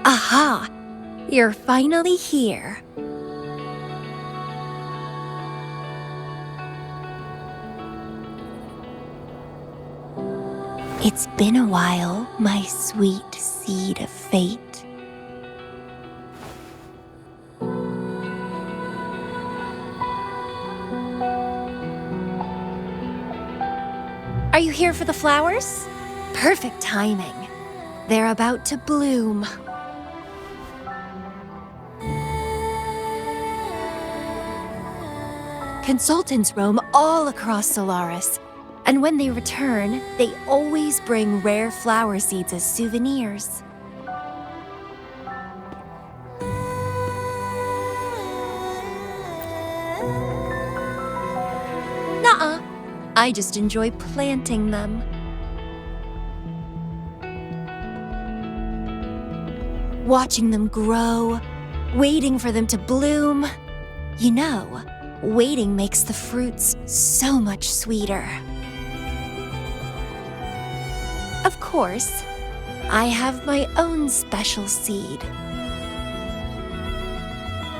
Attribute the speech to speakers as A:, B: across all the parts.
A: Aha! You're finally here. It's been a while, my sweet seed of fate. Are you here for the flowers? Perfect timing. They're about to bloom. Consultants roam all across Solaris, and when they return, they always bring rare flower seeds as souvenirs. Nuh-uh. I just enjoy planting them. Watching them grow, waiting for them to bloom. You know, waiting makes the fruits so much sweeter. Of course, I have my own special seed.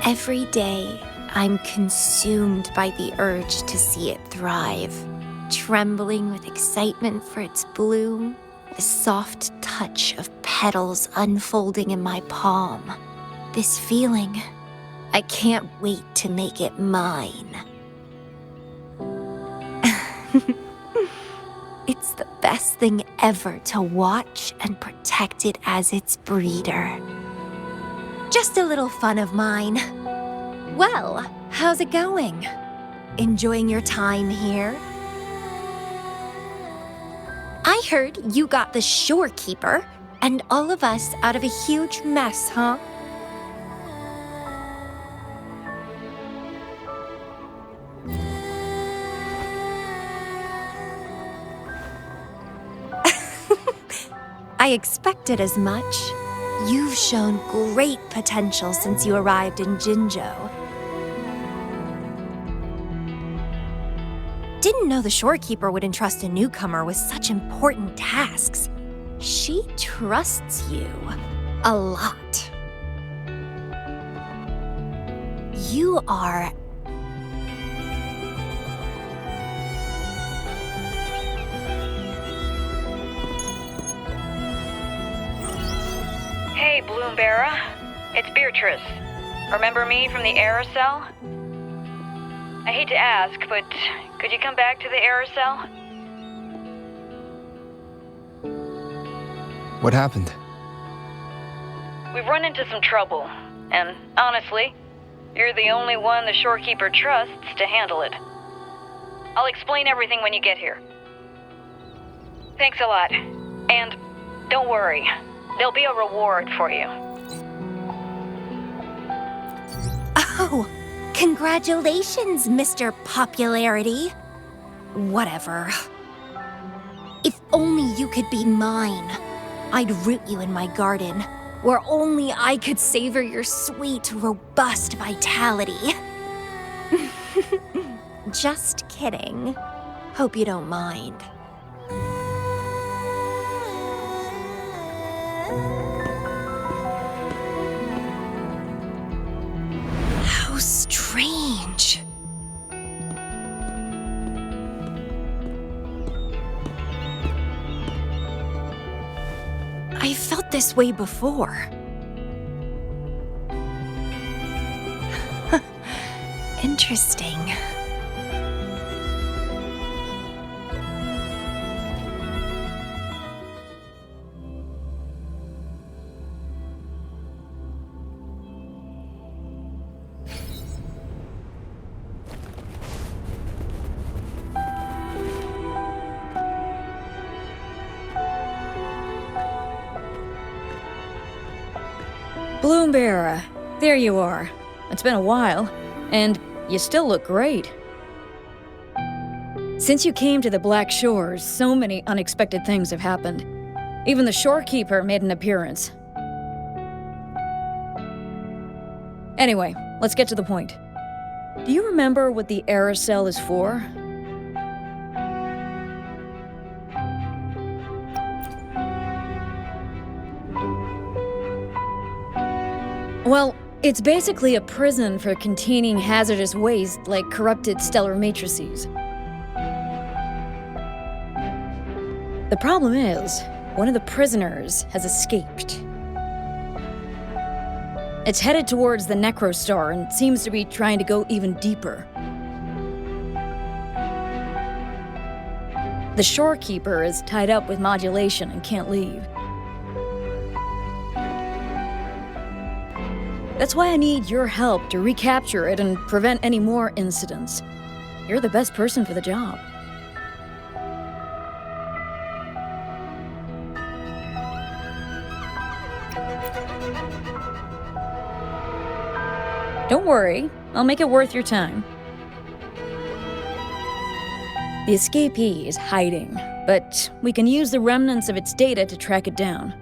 A: Every day, I'm consumed by the urge to see it thrive, trembling with excitement for its bloom, the soft touch of petals unfolding in my palm. This feeling, I can't wait to make it mine. It's the best thing ever to watch and protect it as its breeder. Just a little fun of mine. Well, how's it going? Enjoying your time here? I heard you got the shorekeeper and all of us out of a huge mess, huh? I expected as much. You've shown great potential since you arrived in Jinzhou. Didn't know the shorekeeper would entrust a newcomer with such important tasks. She trusts you a lot. You are...
B: Hey, Bloomberra. It's Beatrice. Remember me from the aerosol? I hate to ask, but could you come back to the aerosol?
C: What happened?
B: We've run into some trouble, and honestly, you're the only one the shorekeeper trusts to handle it. I'll explain everything when you get here. Thanks a lot. And don't worry, there'll be a reward for you.
A: Oh, congratulations, Mr. Popularity. Whatever. If only you could be mine. I'd root you in my garden, where only I could savor your sweet, robust vitality. Just kidding. Hope you don't mind. How strange. I felt this way before. Interesting.
D: Bloomberra, there you are. It's been a while, and you still look great. Since you came to the Black Shores, so many unexpected things have happened. Even the shorekeeper made an appearance. Anyway, let's get to the point. Do you remember what the aerosol is for? Well, it's basically a prison for containing hazardous waste like corrupted stellar matrices. The problem is, one of the prisoners has escaped. It's headed towards the Necrostar and seems to be trying to go even deeper. The shorekeeper is tied up with modulation and can't leave. That's why I need your help to recapture it and prevent any more incidents. You're the best person for the job. Don't worry, I'll make it worth your time. The escapee is hiding, but we can use the remnants of its data to track it down.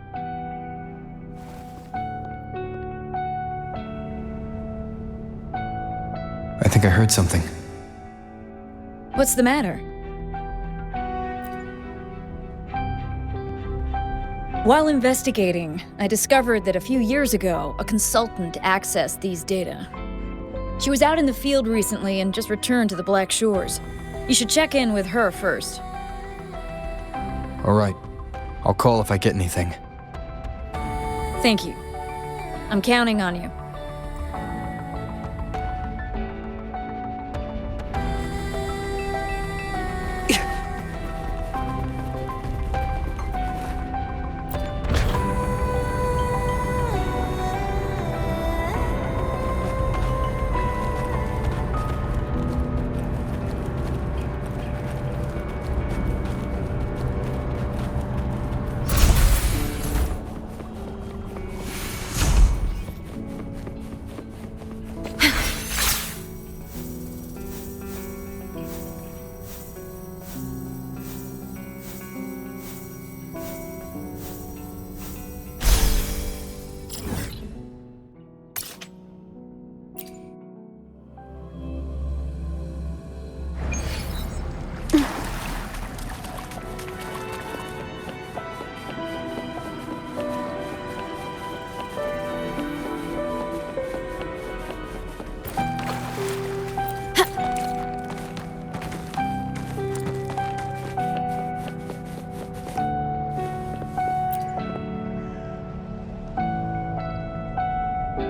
C: I think I heard something.
D: What's the matter? While investigating, I discovered that a few years ago, a consultant accessed these data. She was out in the field recently and just returned to the Black Shores. You should check in with her first.
C: All right. I'll call if I get anything.
D: Thank you. I'm counting on you.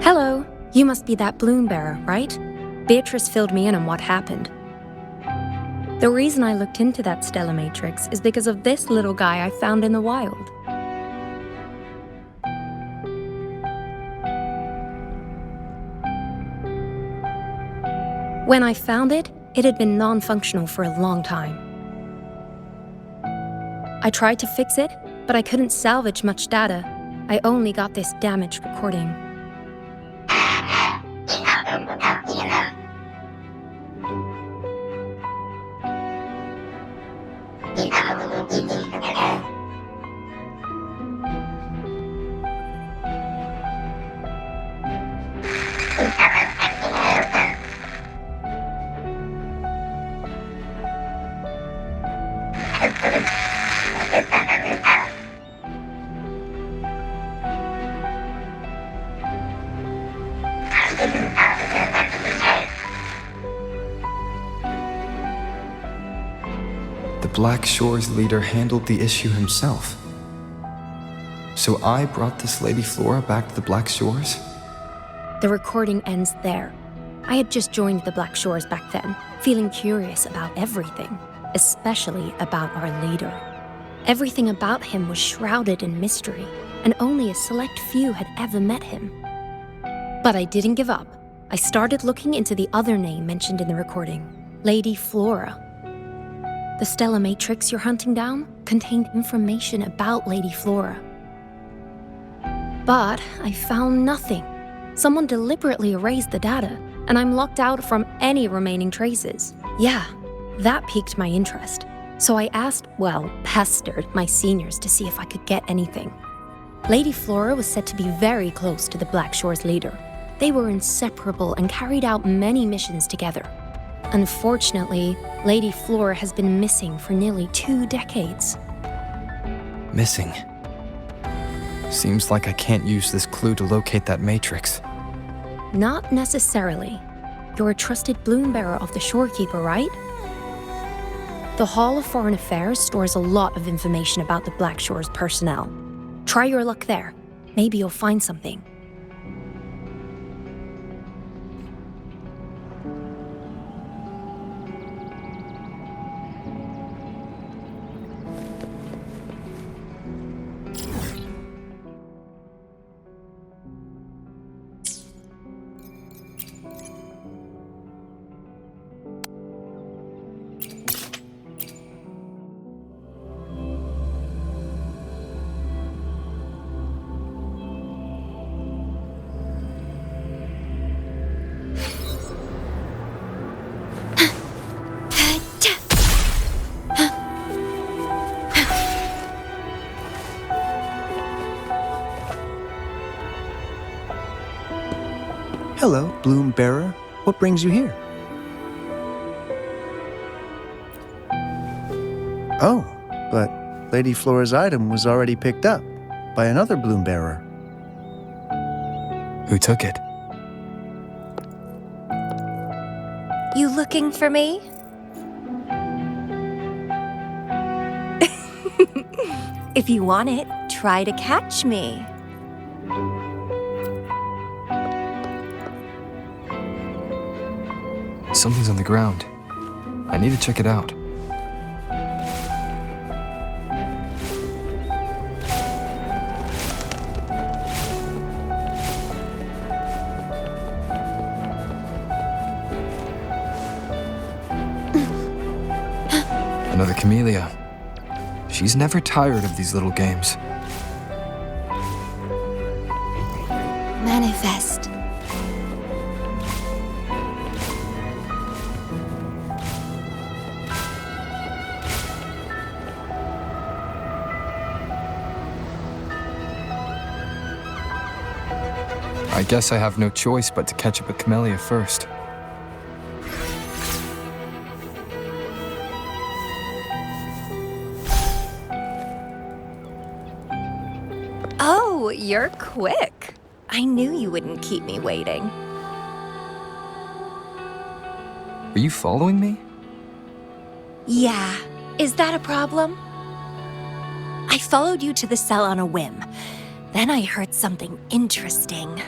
A: Hello. You must be that bloom bearer, right? Beatrice filled me in on what happened. The reason I looked into that stellar matrix is because of this little guy I found in the wild. When I found it, it had been non-functional for a long time. I tried to fix it, but I couldn't salvage much data. I only got this damaged recording.
C: The Black Shores leader handled the issue himself. So I brought this Lady Flora back to the Black Shores?
A: The recording ends there. I had just joined the Black Shores back then, feeling curious about everything, especially about our leader. Everything about him was shrouded in mystery, and only a select few had ever met him. But I didn't give up. I started looking into the other name mentioned in the recording, Lady Flora. The stellar matrix you're hunting down contained information about Lady Flora. But I found nothing. Someone deliberately erased the data, and I'm locked out from any remaining traces. Yeah, that piqued my interest. So I pestered my seniors to see if I could get anything. Lady Flora was said to be very close to the Black Shores leader. They were inseparable and carried out many missions together. Unfortunately, Lady Flora has been missing for nearly 2 decades.
C: Missing. Seems like I can't use this clue to locate that matrix.
A: Not necessarily. You're a trusted bloom bearer of the shorekeeper, right? The Hall of Foreign Affairs stores a lot of information about the Black Shore's personnel. Try your luck there. Maybe you'll find something.
E: Hello, Bloom Bearer. What brings you here? Oh, but Lady Flora's item was already picked up by another Bloom Bearer.
C: Who took it?
A: You looking for me? If you want it, try to catch me.
C: Something's on the ground. I need to check it out. Another camellya. She's never tired of these little games.
A: Manifest.
C: I guess I have no choice but to catch up with camellya first.
A: Oh, you're quick. I knew you wouldn't keep me waiting.
C: Are you following me?
A: Yeah, is that a problem? I followed you to the cell on a whim. Then I heard something interesting.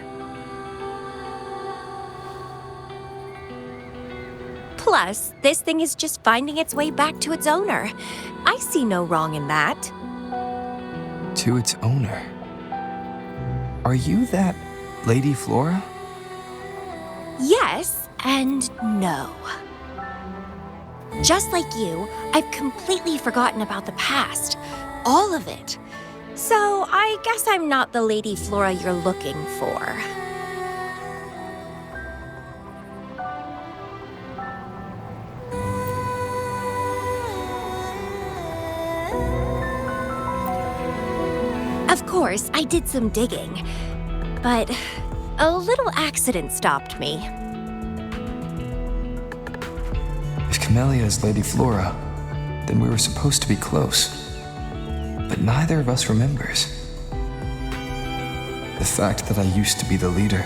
A: Plus, this thing is just finding its way back to its owner. I see no wrong in that.
C: To its owner. Are you that Lady Flora?
A: Yes and no. Just like you, I've completely forgotten about the past. All of it. So I guess I'm not the Lady Flora you're looking for. Of course, I did some digging, but a little accident stopped me.
C: If camellya is Lady Flora, then we were supposed to be close. But neither of us remembers. The fact that I used to be the leader.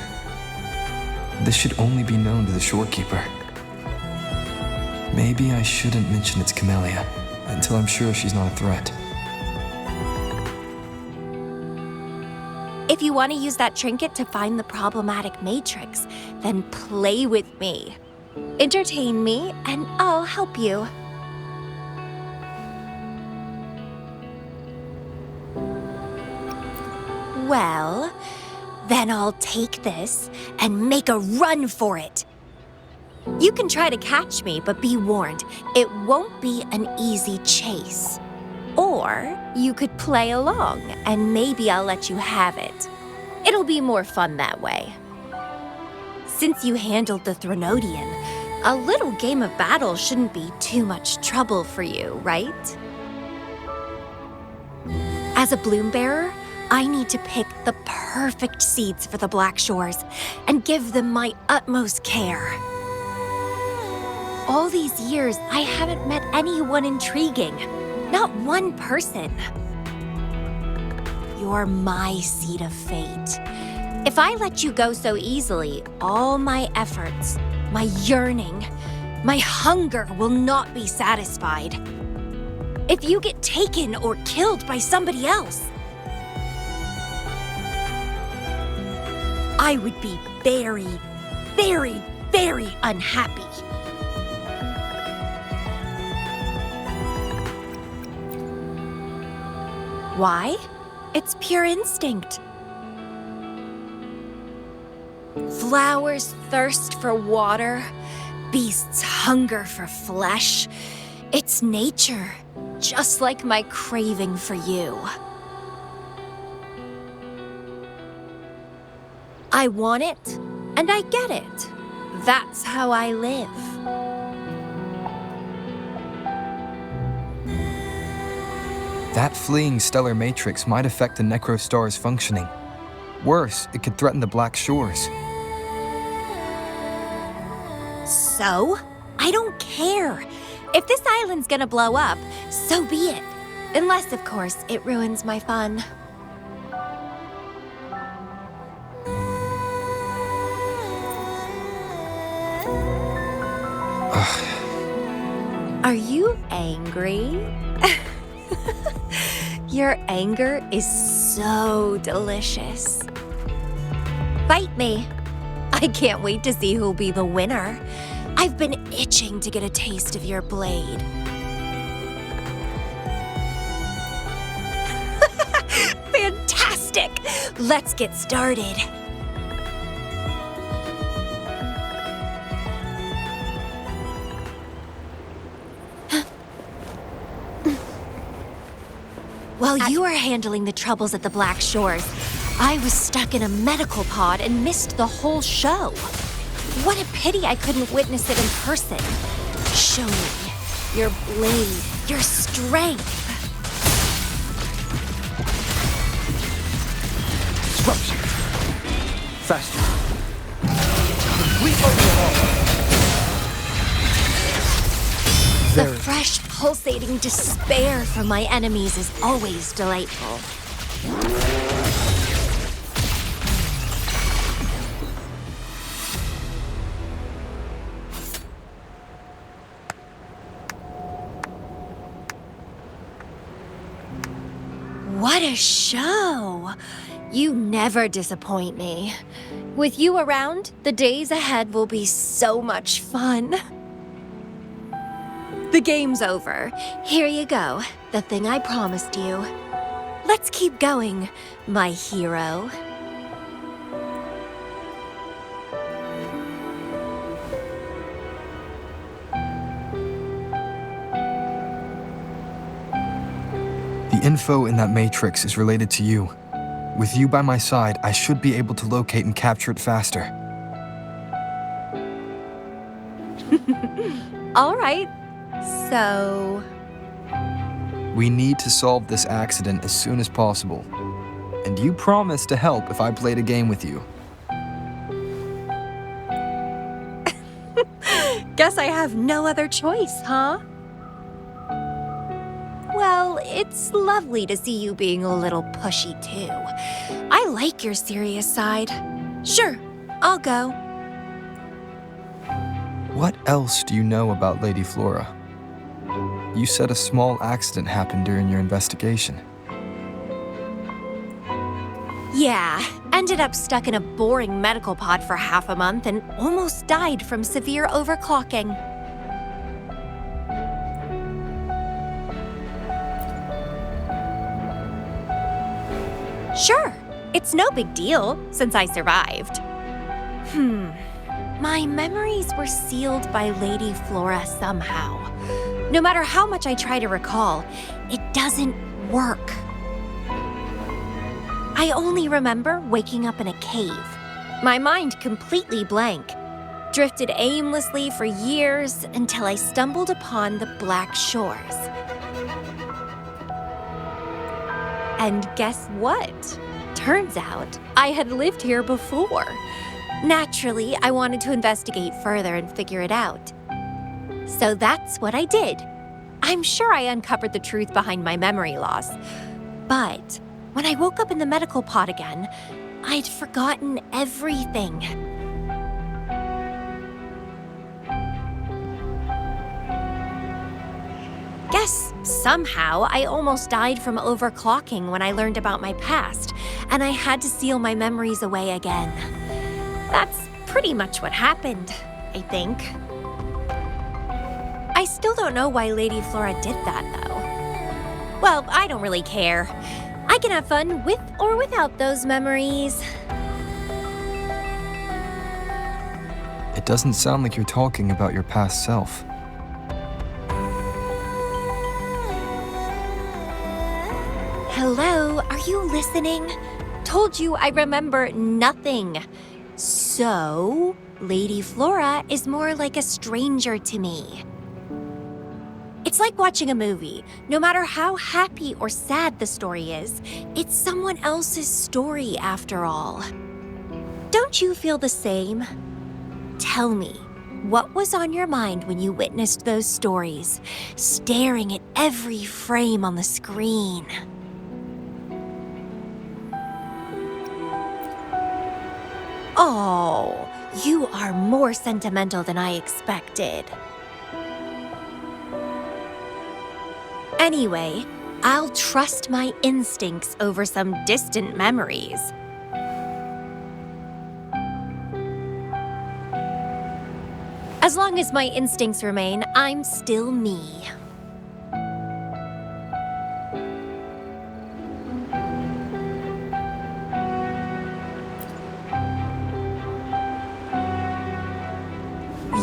C: This should only be known to the shorekeeper. Maybe I shouldn't mention it's camellya until I'm sure she's not a threat.
A: If you want to use that trinket to find the problematic matrix, then play with me. Entertain me, and I'll help you. Well, then I'll take this and make a run for it. You can try to catch me, but be warned, it won't be an easy chase. Or you could play along, and maybe I'll let you have it. It'll be more fun that way. Since you handled the Threnodian, a little game of battle shouldn't be too much trouble for you, right? As a bloom bearer, I need to pick the perfect seeds for the Black Shores and give them my utmost care. All these years, I haven't met anyone intriguing. Not one person. You're my seed of fate. If I let you go so easily, all my efforts, my yearning, my hunger will not be satisfied. If you get taken or killed by somebody else, I would be very, very, very unhappy. Why? It's pure instinct. Flowers thirst for water, beasts hunger for flesh. It's nature, just like my craving for you. I want it, and I get it. That's how I live.
C: That fleeing stellar matrix might affect the Necrostar's functioning. Worse, it could threaten the Black Shores.
A: So? I don't care. If this island's gonna blow up, so be it. Unless, of course, it ruins my fun. Are you angry? Your anger is so delicious. Fight me. I can't wait to see who'll be the winner. I've been itching to get a taste of your blade. Fantastic! Let's get started. While you were handling the troubles at the Black Shores, I was stuck in a medical pod and missed the whole show. What a pity I couldn't witness it in person. Show me your blade, your strength.
E: Disruption. Faster. Complete overhaul.
A: The fresh, pulsating despair from my enemies is always delightful. What a show! You never disappoint me. With you around, the days ahead will be so much fun. The game's over. Here you go, the thing I promised you. Let's keep going, my hero.
C: The info in that matrix is related to you. With you by my side, I should be able to locate and capture it faster.
A: All right, so...
C: We need to solve this accident as soon as possible. And you promised to help if I played a game with you.
A: Guess I have no other choice, huh? Well, it's lovely to see you being a little pushy, too. I like your serious side. Sure, I'll go.
C: What else do you know about Lady Flora? You said a small accident happened during your investigation.
A: Yeah, ended up stuck in a boring medical pod for half a month and almost died from severe overclocking. Sure, it's no big deal since I survived. My memories were sealed by Lady Flora somehow. No matter how much I try to recall, it doesn't work. I only remember waking up in a cave, my mind completely blank, drifted aimlessly for years until I stumbled upon the Black Shores. And guess what? Turns out I had lived here before. Naturally, I wanted to investigate further and figure it out. So that's what I did. I'm sure I uncovered the truth behind my memory loss. But when I woke up in the medical pod again, I'd forgotten everything. Guess somehow I almost died from overclocking when I learned about my past, and I had to seal my memories away again. That's pretty much what happened, I think. I still don't know why Lady Flora did that, though. Well, I don't really care. I can have fun with or without those memories.
C: It doesn't sound like you're talking about your past self.
A: Hello, are you listening? Told you I remember nothing. So, Lady Flora is more like a stranger to me. It's like watching a movie. No matter how happy or sad the story is, it's someone else's story after all. Don't you feel the same? Tell me, what was on your mind when you witnessed those stories, staring at every frame on the screen? Oh, you are more sentimental than I expected. Anyway, I'll trust my instincts over some distant memories. As long as my instincts remain, I'm still me.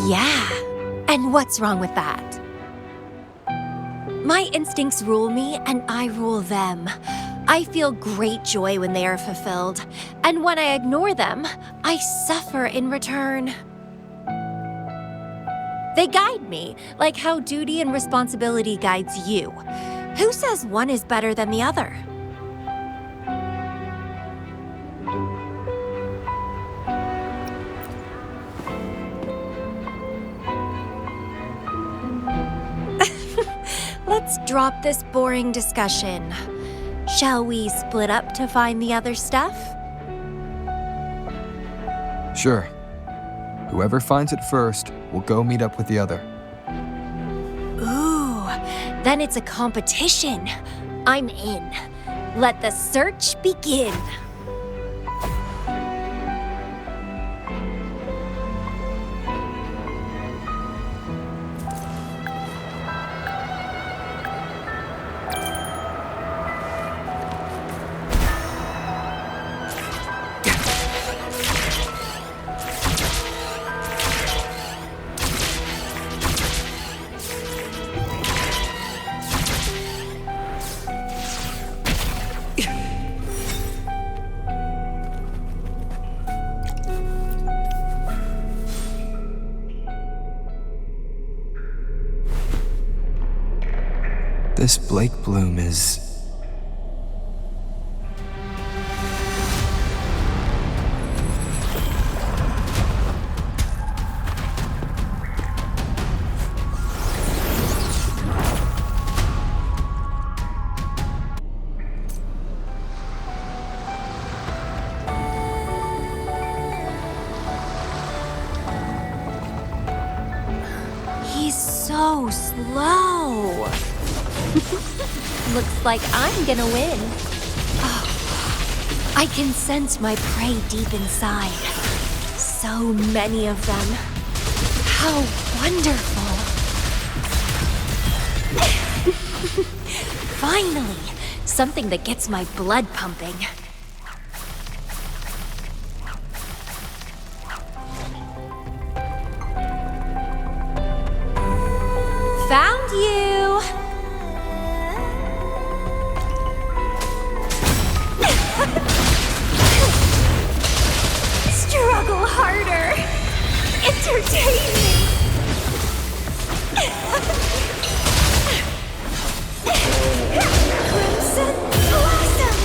A: Yeah, and what's wrong with that? My instincts rule me, and I rule them. I feel great joy when they are fulfilled, and when I ignore them, I suffer in return. They guide me, like how duty and responsibility guides you. Who says one is better than the other? Let's drop this boring discussion. Shall we split up to find the other stuff?
C: Sure. Whoever finds it first will go meet up with the other.
A: Ooh, then it's a competition. I'm in. Let the search begin.
C: This Blake Bloom is...
A: He's so slow. Looks like I'm gonna win. Oh, I can sense my prey deep inside. So many of them. How wonderful. Finally, something that gets my blood pumping. Found you! Struggle harder! Entertaining! Crimson Blossom!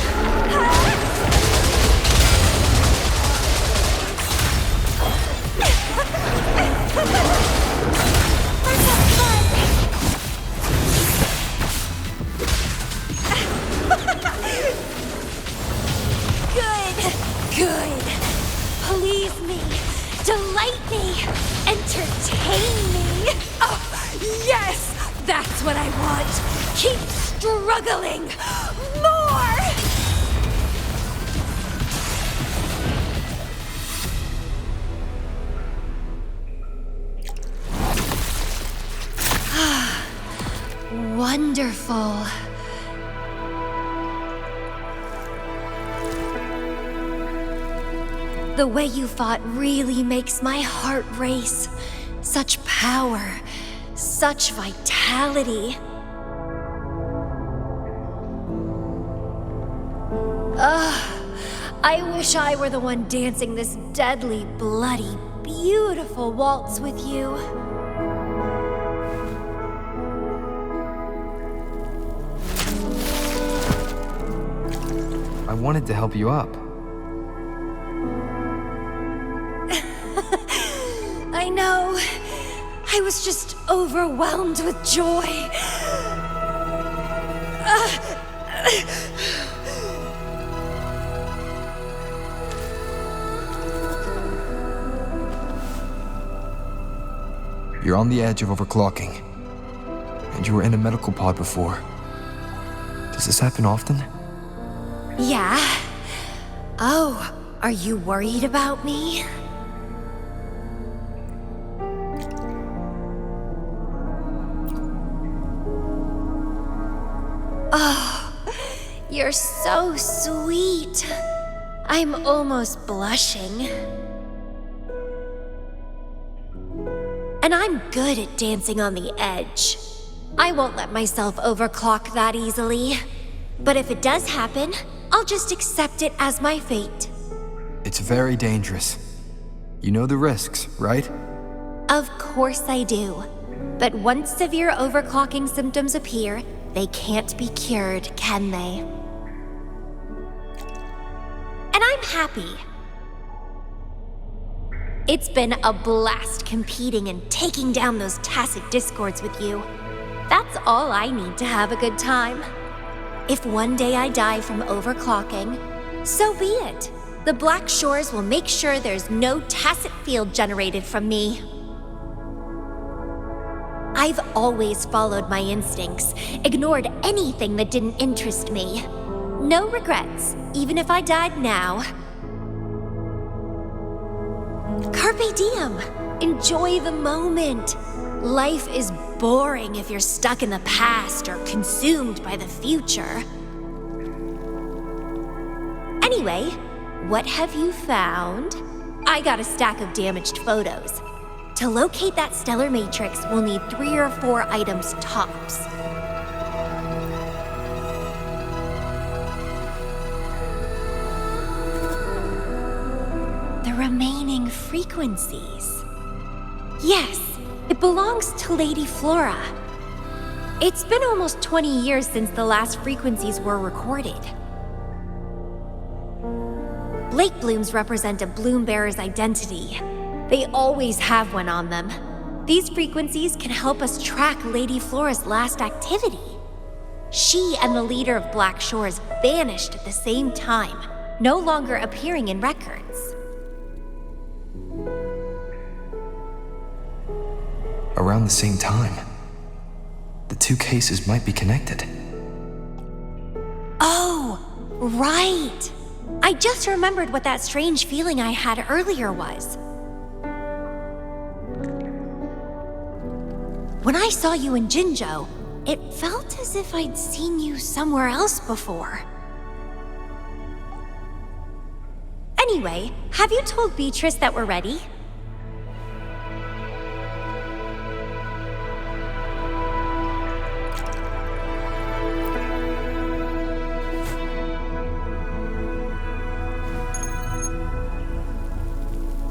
A: struggling more! Wonderful. The way you fought really makes my heart race. Such power, such vitality. I wish I were the one dancing this deadly, bloody, beautiful waltz with you.
C: I wanted to help you up.
A: I know. I was just overwhelmed with joy.
C: You're on the edge of overclocking. And you were in a medical pod before. Does this happen often?
A: Yeah? Oh, are you worried about me? Oh, you're so sweet. I'm almost blushing. And I'm good at dancing on the edge. I won't let myself overclock that easily. But if it does happen, I'll just accept it as my fate.
C: It's very dangerous. You know the risks, right?
A: Of course I do. But once severe overclocking symptoms appear, they can't be cured, can they? And I'm happy. It's been a blast competing and taking down those tacit discords with you. That's all I need to have a good time. If one day I die from overclocking, so be it. The Black Shores will make sure there's no tacit field generated from me. I've always followed my instincts, ignored anything that didn't interest me. No regrets, even if I died now. Carpe diem. Enjoy the moment. Life is boring if you're stuck in the past or consumed by the future. Anyway, what have you found? I got a stack of damaged photos. To locate that stellar matrix, we'll need 3 or 4 items tops. The remaining frequencies. Yes, it belongs to Lady Flora. It's been almost 20 years since the last frequencies were recorded. Lake blooms represent a bloom bearer's identity. They always have one on them. These frequencies can help us track Lady Flora's last activity. She and the leader of Black Shores vanished at the same time, no longer appearing in records.
C: Around the same time. The two cases might be connected.
A: Oh, right! I just remembered what that strange feeling I had earlier was. When I saw you in Jinzhou, it felt as if I'd seen you somewhere else before. Anyway, have you told Beatrice that we're ready?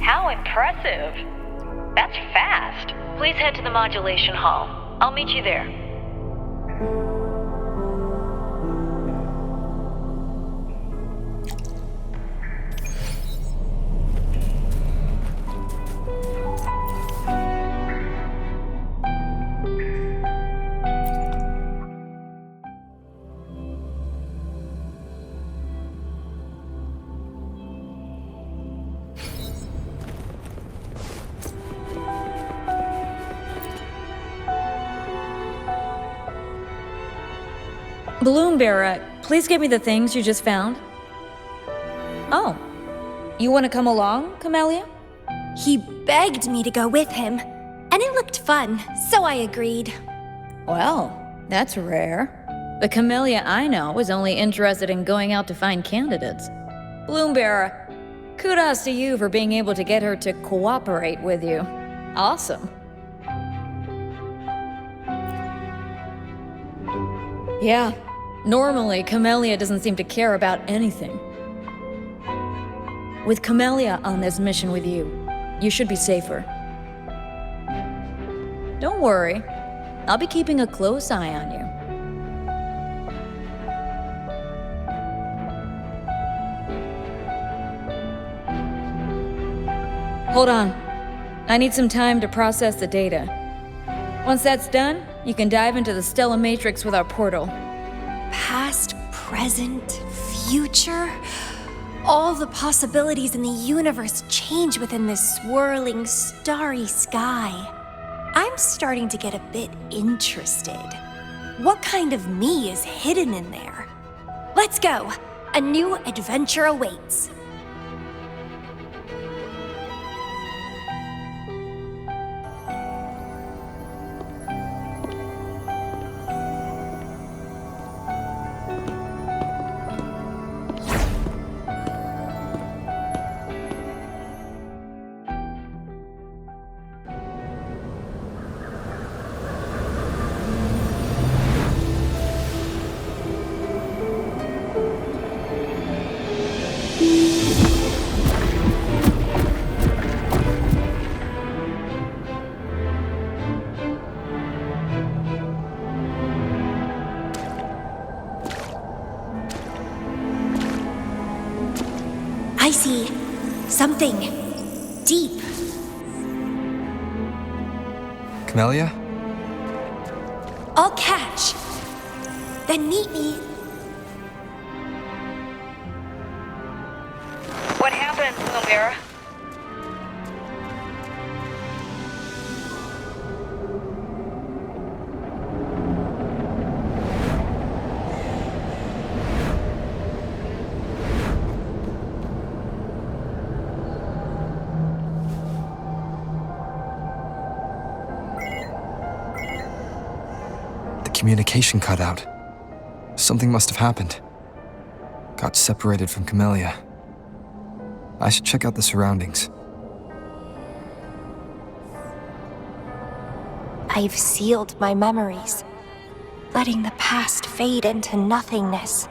B: How impressive. That's fast. Please head to the modulation hall. I'll meet you there.
D: Balloon Bearer, please give me the things you just found. Oh, you want to come along, Camellya?
A: He begged me to go with him, and it looked fun, so I agreed.
D: Well, that's rare. The Camellya I know is only interested in going out to find candidates. Balloon Bearer, kudos to you for being able to get her to cooperate with you. Awesome. Yeah, normally Camellya doesn't seem to care about anything. With Camellya on this mission with you, you should be safer. Don't worry, I'll be keeping a close eye on you. Hold on. I need some time to process the data. Once that's done, you can dive into the Stellar Matrix with our portal.
A: Past, present, future. All the possibilities in the universe change within this swirling, starry sky. I'm starting to get a bit interested. What kind of me is hidden in there? Let's go! A new adventure awaits. I see something deep.
C: Camellya?
A: I'll catch. Then meet me.
B: What happened, Balloon Bearer?
C: Communication cut out. Something must have happened. Got separated from Camellya. I should check out the surroundings.
A: I've sealed my memories, letting the past fade into nothingness.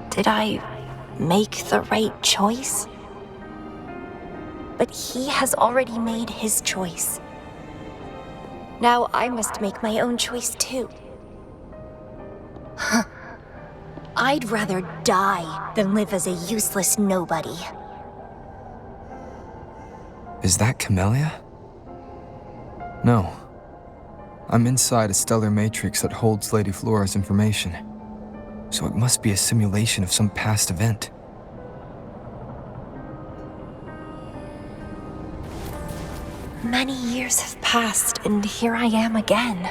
A: Did I make the right choice? But he has already made his choice. Now I must make my own choice too. I'd rather die than live as a useless nobody.
C: Is that Camellya? No. I'm inside a stellar matrix that holds Lady Flora's information. So it must be a simulation of some past event.
A: Many years have passed, and here I am again.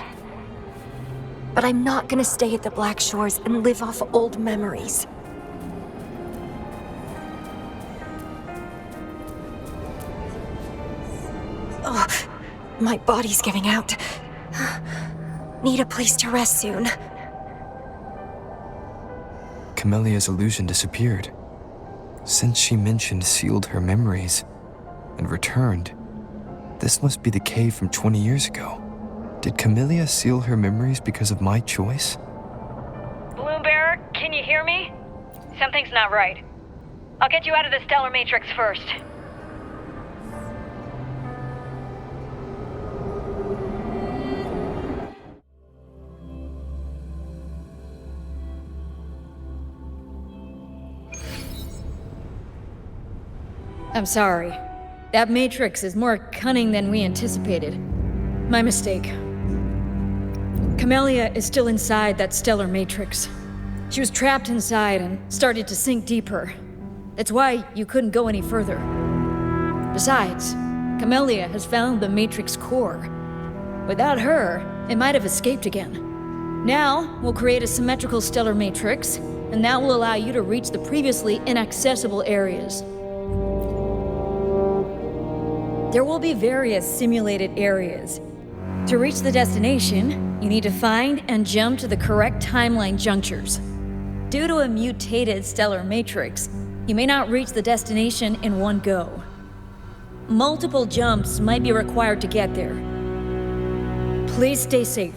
A: But I'm not gonna stay at the Black Shores and live off old memories. Oh, my body's giving out. Need a place to rest soon.
C: Camellya's illusion disappeared. Since she mentioned sealed her memories and returned, this must be the cave from 20 years ago. Did Camellya seal her memories because of my choice?
B: Balloon Bearer, can you hear me? Something's not right. I'll get you out of the Stellar Matrix first.
D: I'm sorry. That Matrix is more cunning than we anticipated. My mistake. Camellya is still inside that stellar matrix. She was trapped inside and started to sink deeper. That's why you couldn't go any further. Besides, Camellya has found the matrix core. Without her, it might have escaped again. Now, we'll create a symmetrical stellar matrix, and that will allow you to reach the previously inaccessible areas. There will be various simulated areas. To reach the destination, you need to find and jump to the correct timeline junctures. Due to a mutated stellar matrix, you may not reach the destination in one go. Multiple jumps might be required to get there. Please stay safe.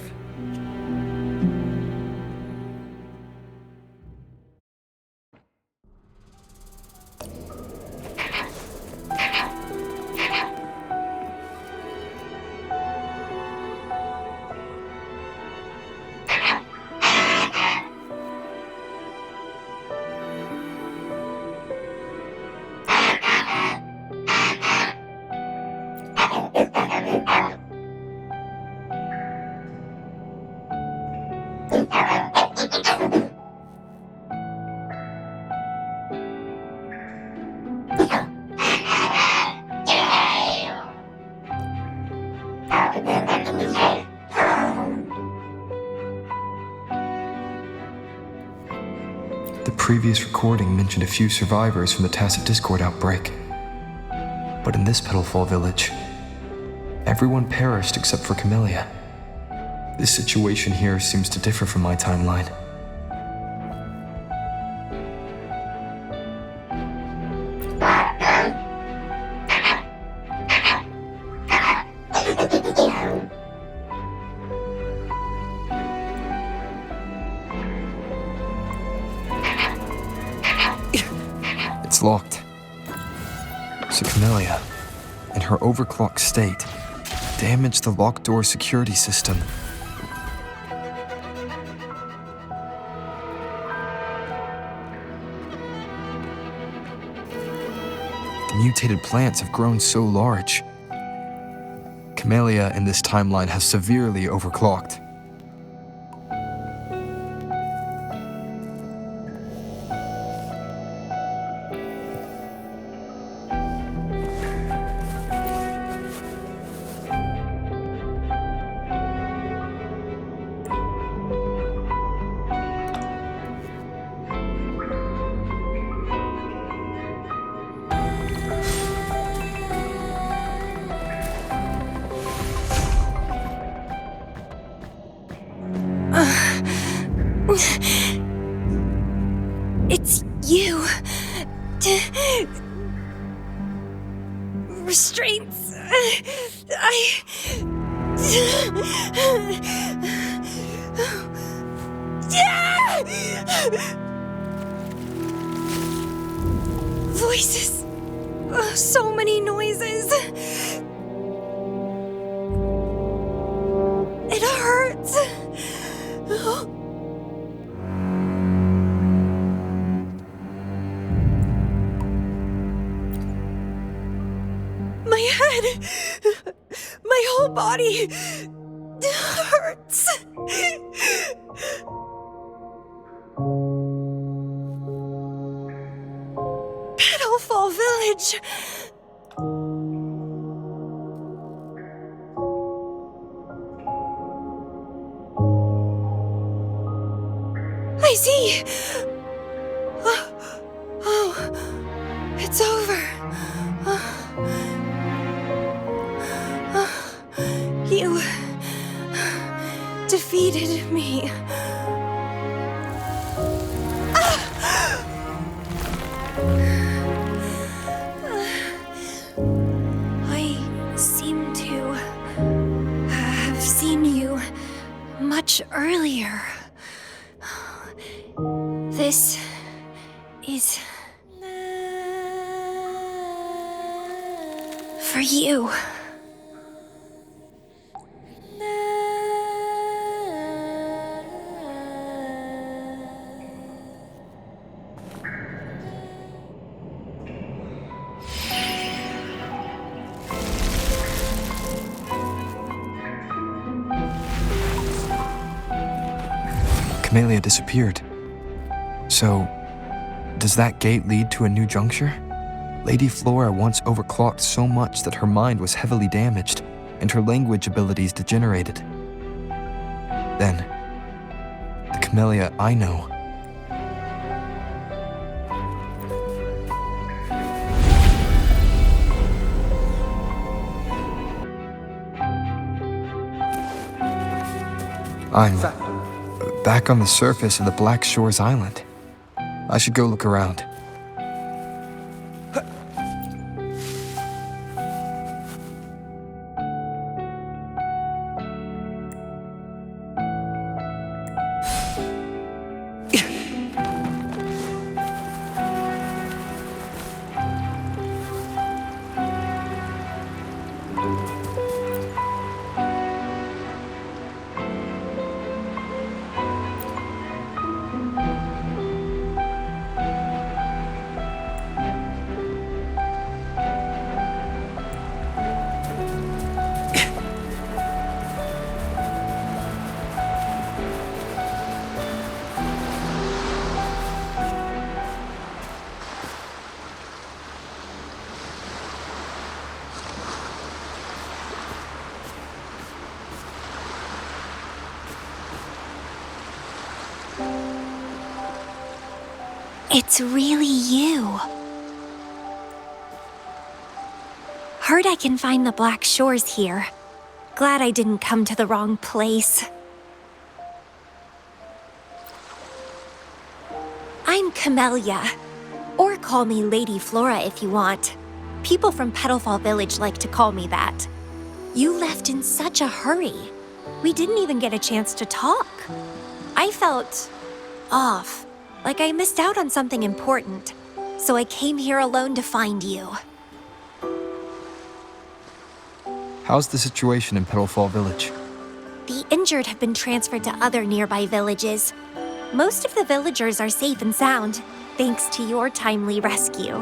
C: The previous recording mentioned a few survivors from the tacit discord outbreak. But in this Petalfall village, everyone perished except for Camellya. This situation here seems to differ from my timeline. It's locked. So Camellya, in her overclocked state, damaged the locked door security system. The mutated plants have grown so large. Camellya in this timeline has severely overclocked.
A: It's you. Restraints. Voices. So many noises. It hurts. My head, my whole body hurts. Petalfall Village. I see. Oh, it's over. You defeated me. I seem to have seen you much earlier. This is for you.
C: Camellya disappeared. So, does that gate lead to a new juncture? Lady Flora once overclocked so much that her mind was heavily damaged and her language abilities degenerated. Then, Camellya I know. I'm back on the surface of the Black Shores Island. I should go look around.
A: It's really you. Heard I can find the Black Shores here. Glad I didn't come to the wrong place. I'm Camellya. Or call me Lady Flora if you want. People from Petalfall Village like to call me that. You left in such a hurry. We didn't even get a chance to talk. I felt off, like I missed out on something important. So I came here alone to find you.
C: How's the situation in Petalfall Village?
A: The injured have been transferred to other nearby villages. Most of the villagers are safe and sound, thanks to your timely rescue.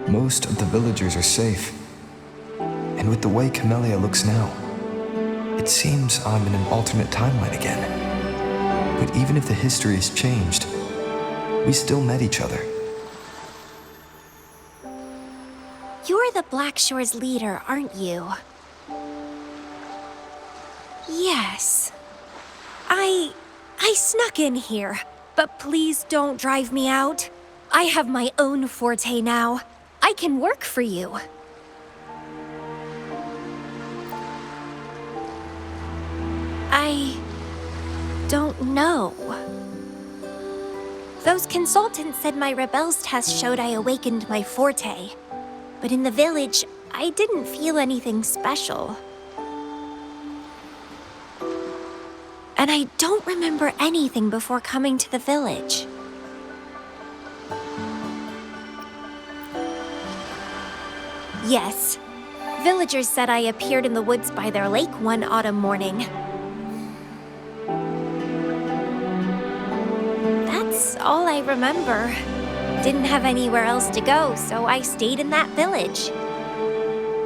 C: Most of the villagers are safe. And with the way Camellya looks now, it seems I'm in an alternate timeline again. But even if the history has changed, we still met each other.
A: You're the Black Shores leader, aren't you? Yes. I snuck in here, but please don't drive me out. I have my own forte now. I can work for you. I don't know. Those consultants said my rebels test showed I awakened my forte. But in the village, I didn't feel anything special. And I don't remember anything before coming to the village. Yes, villagers said I appeared in the woods by their lake one autumn morning. That's all I remember. Didn't have anywhere else to go, so I stayed in that village.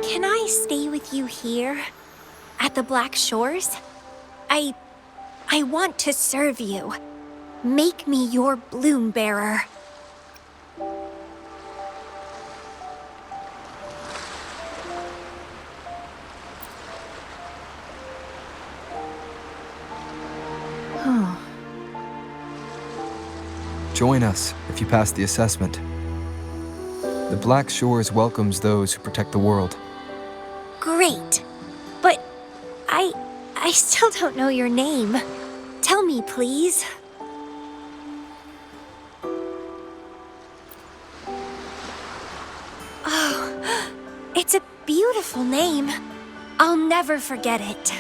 A: Can I stay with you here? At the Black Shores? I want to serve you. Make me your bloom bearer.
C: Join us if you pass the assessment. The Black Shores welcomes those who protect the world.
A: Great. But I still don't know your name. Tell me, please. Oh, it's a beautiful name. I'll never forget it.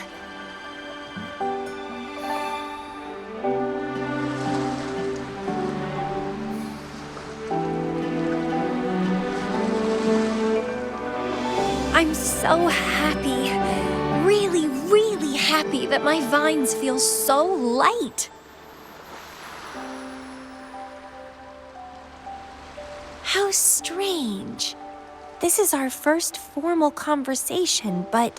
A: I'm so happy. Really, really happy that my vines feel so light. How strange. This is our first formal conversation, but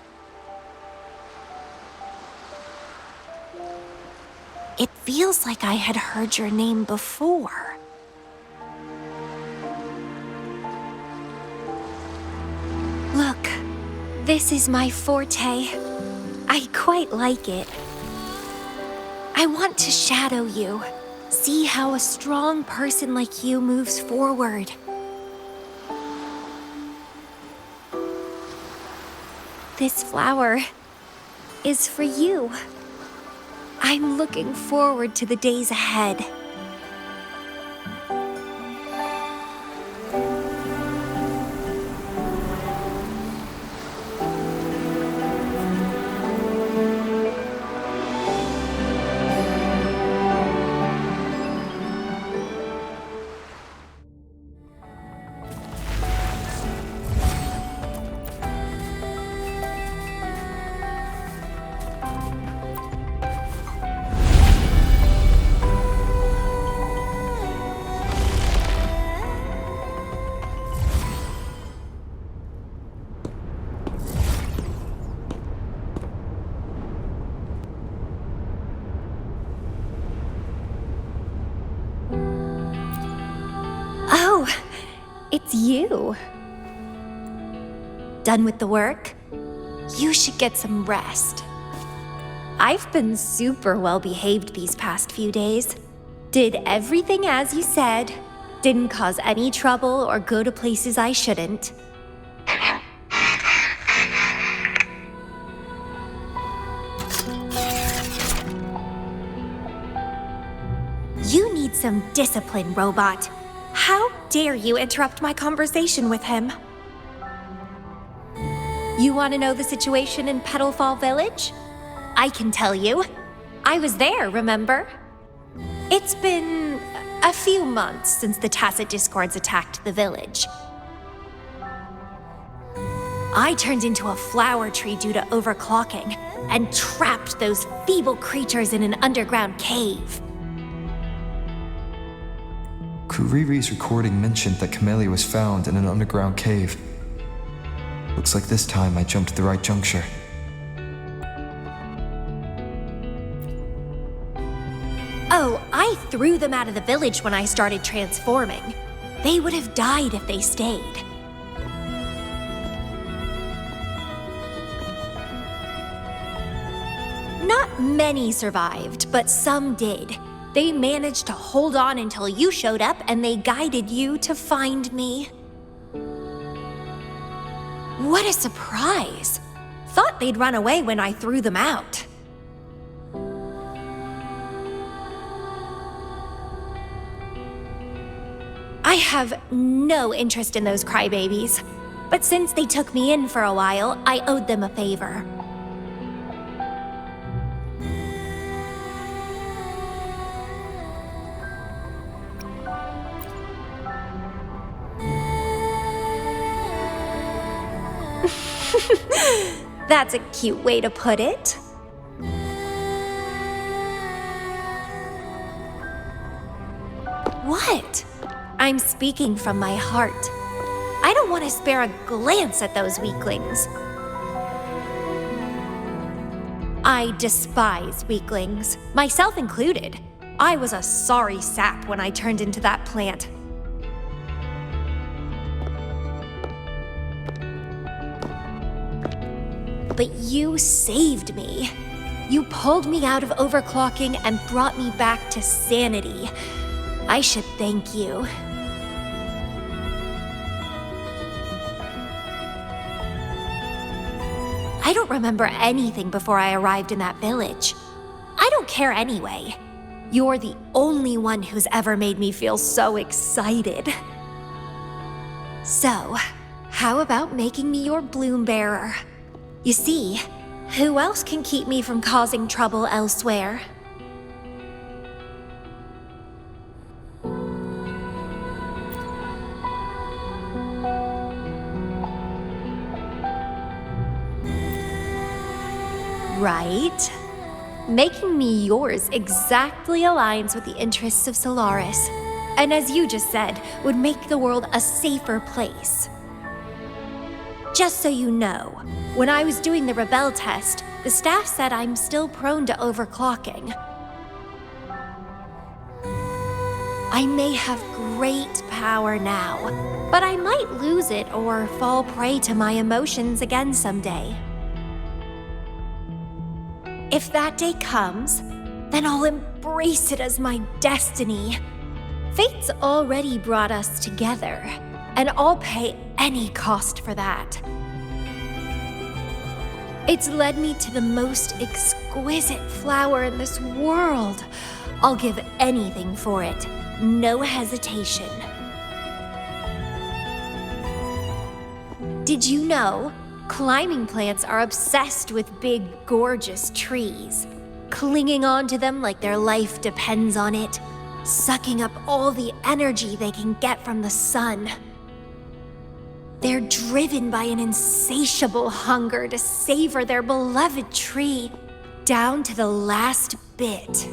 A: it feels like I had heard your name before. Look, this is my forte. I quite like it. I want to shadow you. See how a strong person like you moves forward. This flower is for you. I'm looking forward to the days ahead. Oh, it's you. Done with the work? You should get some rest. I've been super well behaved these past few days. Did everything as you said. Didn't cause any trouble or go to places I shouldn't. You need some discipline, robot. How dare you interrupt my conversation with him? You want to know the situation in Petalfall Village? I can tell you. I was there, remember? It's been a few months since the Tacit Discords attacked the village. I turned into a flower tree due to overclocking and trapped those feeble creatures in an underground cave.
C: Kuriri's recording mentioned that camellya was found in an underground cave. Looks like this time I jumped at the right juncture.
A: Oh, I threw them out of the village when I started transforming. They would have died if they stayed. Not many survived, but some did. They managed to hold on until you showed up and they guided you to find me. What a surprise! Thought they'd run away when I threw them out. I have no interest in those crybabies, but since they took me in for a while, I owed them a favor. That's a cute way to put it. What? I'm speaking from my heart. I don't want to spare a glance at those weaklings. I despise weaklings, myself included. I was a sorry sap when I turned into that plant. But you saved me. You pulled me out of overclocking and brought me back to sanity. I should thank you. I don't remember anything before I arrived in that village. I don't care anyway. You're the only one who's ever made me feel so excited. So, how about making me your bloom bearer? You see, who else can keep me from causing trouble elsewhere? Right? Making me yours exactly aligns with the interests of Solaris, and as you just said, would make the world a safer place. Just so you know, when I was doing the rebel test, the staff said I'm still prone to overclocking. I may have great power now, but I might lose it or fall prey to my emotions again someday. If that day comes, then I'll embrace it as my destiny. Fate's already brought us together, and I'll pay any cost for that. It's led me to the most exquisite flower in this world. I'll give anything for it, no hesitation. Did you know? Climbing plants are obsessed with big, gorgeous trees, clinging onto them like their life depends on it, sucking up all the energy they can get from the sun. They're driven by an insatiable hunger to savor their beloved tree down to the last bit.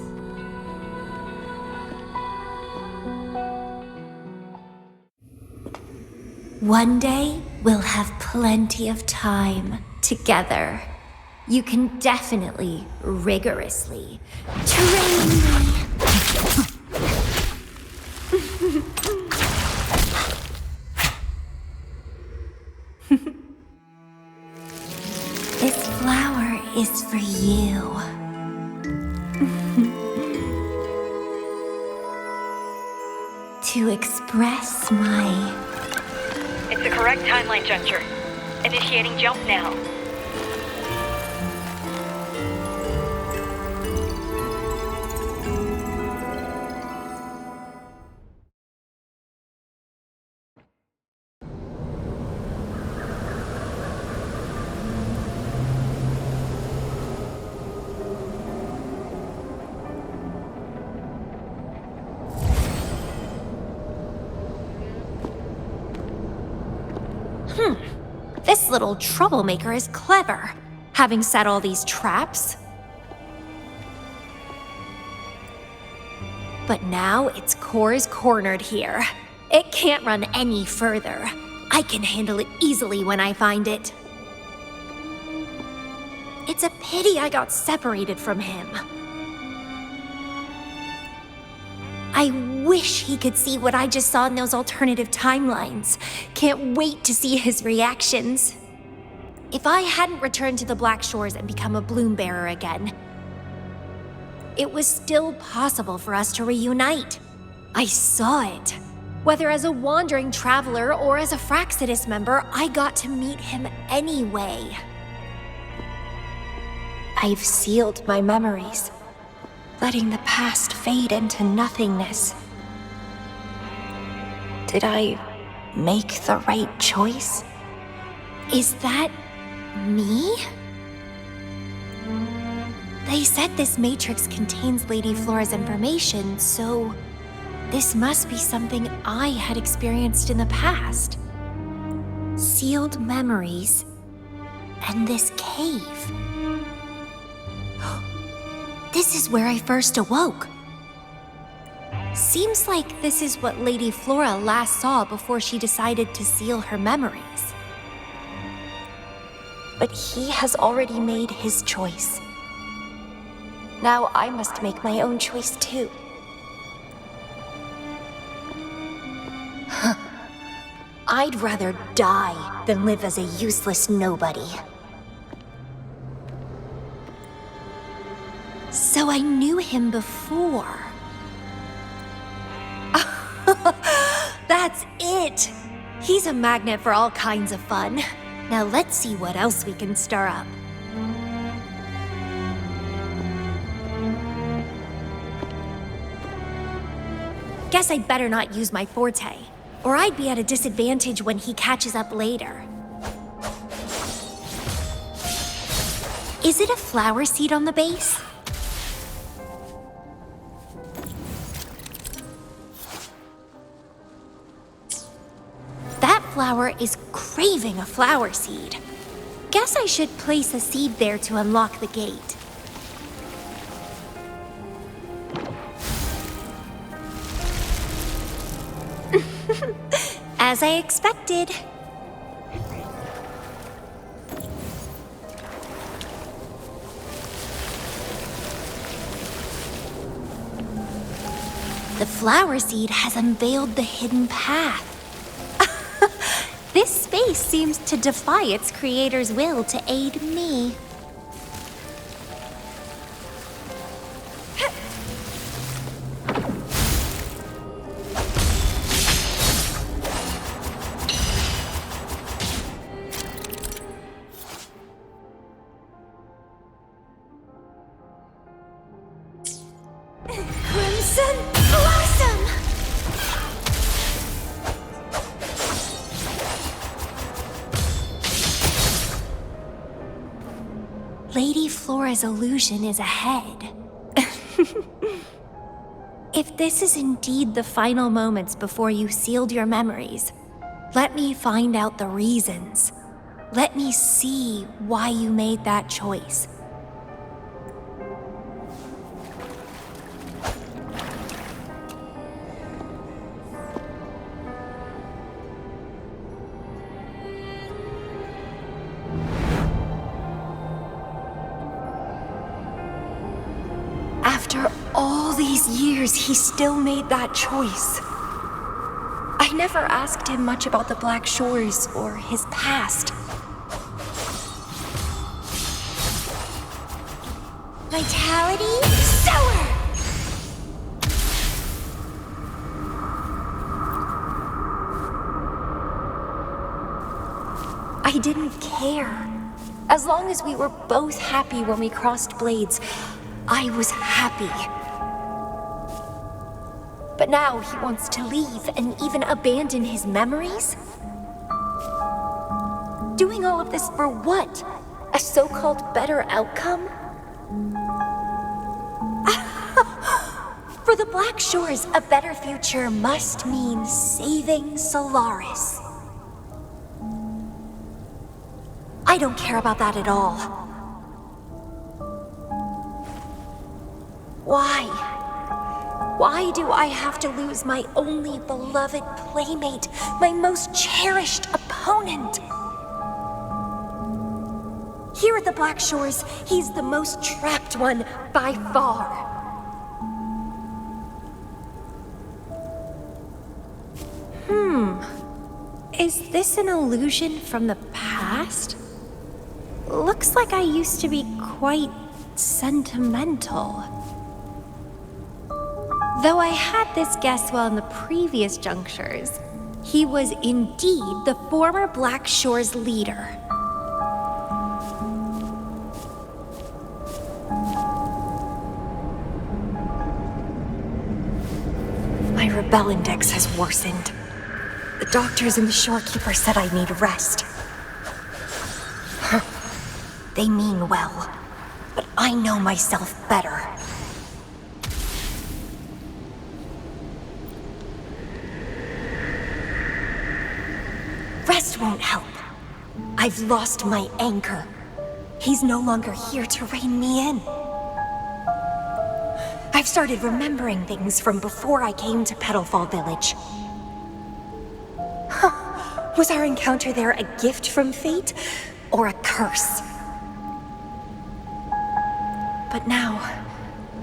A: One day, we'll have plenty of time together. You can definitely, rigorously train me. This flower is for you. To express my...
B: It's the correct timeline juncture. Initiating jump now.
A: This little troublemaker is clever, having set all these traps. But now its core is cornered here. It can't run any further. I can handle it easily when I find it. It's a pity I got separated from him. I wish he could see what I just saw in those alternative timelines. Can't wait to see his reactions. If I hadn't returned to the Black Shores and become a bloom bearer again, it was still possible for us to reunite. I saw it. Whether as a wandering traveler or as a Fraxidus member, I got to meet him anyway. I've sealed my memories, letting the past fade into nothingness. Did I make the right choice? Is that me? They said this matrix contains Lady Flora's information, so this must be something I had experienced in the past. Sealed memories and this cave. This is where I first awoke. Seems like this is what Lady Flora last saw before she decided to seal her memories. But he has already made his choice. Now I must make my own choice too. I'd rather die than live as a useless nobody. So I knew him before. That's it! He's a magnet for all kinds of fun. Now let's see what else we can stir up. Guess I'd better not use my forte, or I'd be at a disadvantage when he catches up later. Is it a flower seed on the base? That flower is craving a flower seed. Guess I should place a seed there to unlock the gate. As I expected. The flower seed has unveiled the hidden path. This space seems to defy its creator's will to aid me. Lady Flora's illusion is ahead. If this is indeed the final moments before you sealed your memories, let me find out the reasons. Let me see why you made that choice. After all these years, he still made that choice. I never asked him much about the Black Shores or his past. Vitality, sour! I didn't care. As long as we were both happy when we crossed blades, I was happy. But now he wants to leave and even abandon his memories? Doing all of this for what? A so-called better outcome? For the Black Shores, a better future must mean saving Solaris. I don't care about that at all. Why? Why do I have to lose my only beloved playmate, my most cherished opponent? Here at the Black Shores, he's the most trapped one by far. Is this an illusion from the past? Looks like I used to be quite sentimental. Though I had this guess well in the previous junctures, he was indeed the former Black Shores leader. My rebel index has worsened. The doctors and the shorekeeper said I need rest. They mean well, but I know myself better. Rest won't help. I've lost my anchor. He's no longer here to rein me in. I've started remembering things from before I came to Petalfall Village. Was our encounter there a gift from fate, or a curse? But now,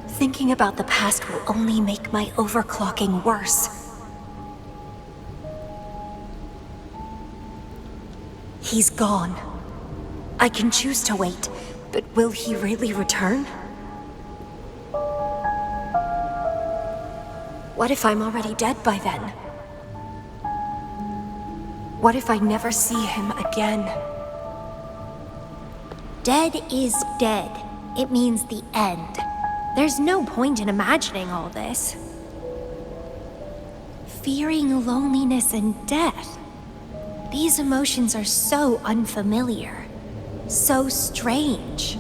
A: thinking about the past will only make my overclocking worse. He's gone. I can choose to wait, but will he really return? What if I'm already dead by then? What if I never see him again? Dead is dead. It means the end. There's no point in imagining all this. Fearing loneliness and death. These emotions are so unfamiliar, so strange.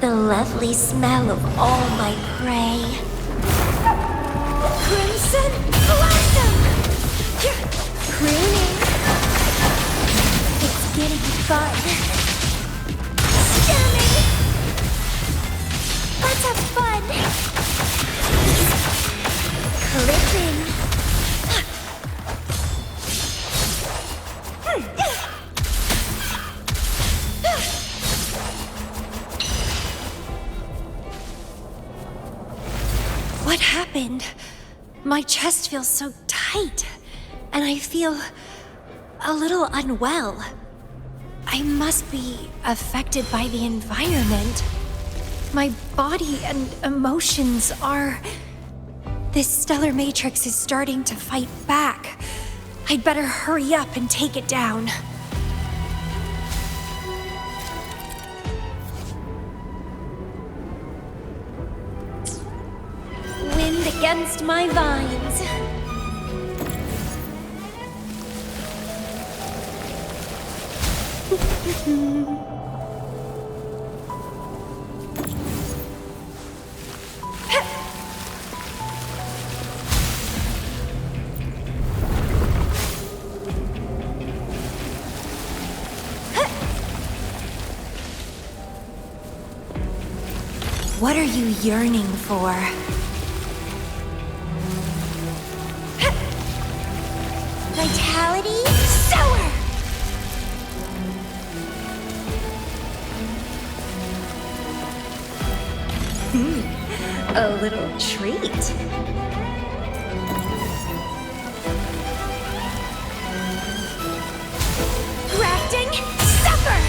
A: The lovely smell of all my prey. Crimson Blossom! Crooning. It's getting fun. Jamming. Let's have fun. Clipping. What happened? My chest feels so tight, and I feel a little unwell. I must be affected by the environment. My body and emotions are... This stellar matrix is starting to fight back. I'd better hurry up and take it down. Wind against my vines. What are you yearning for? Vitality sour! A little treat. Grafting supper!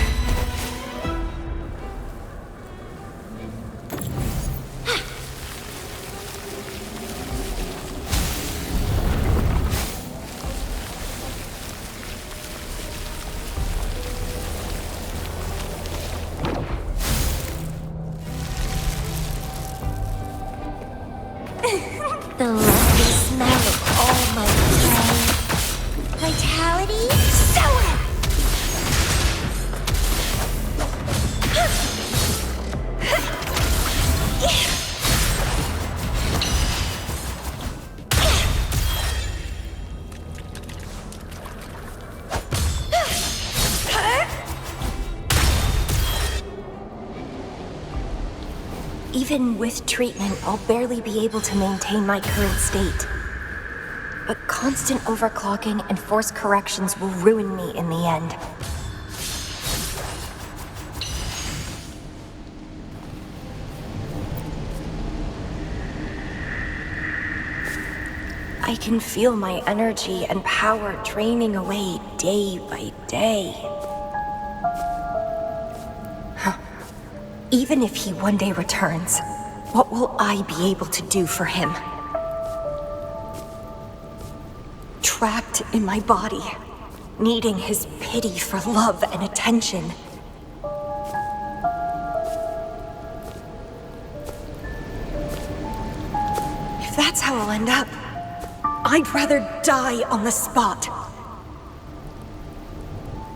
A: The lovely smell of all my decay. Vitality sour! Even with treatment, I'll barely be able to maintain my current state. But constant overclocking and forced corrections will ruin me in the end. I can feel my energy and power draining away day by day. Even if he one day returns, what will I be able to do for him? Trapped in my body, needing his pity for love and attention. If that's how I'll end up, I'd rather die on the spot.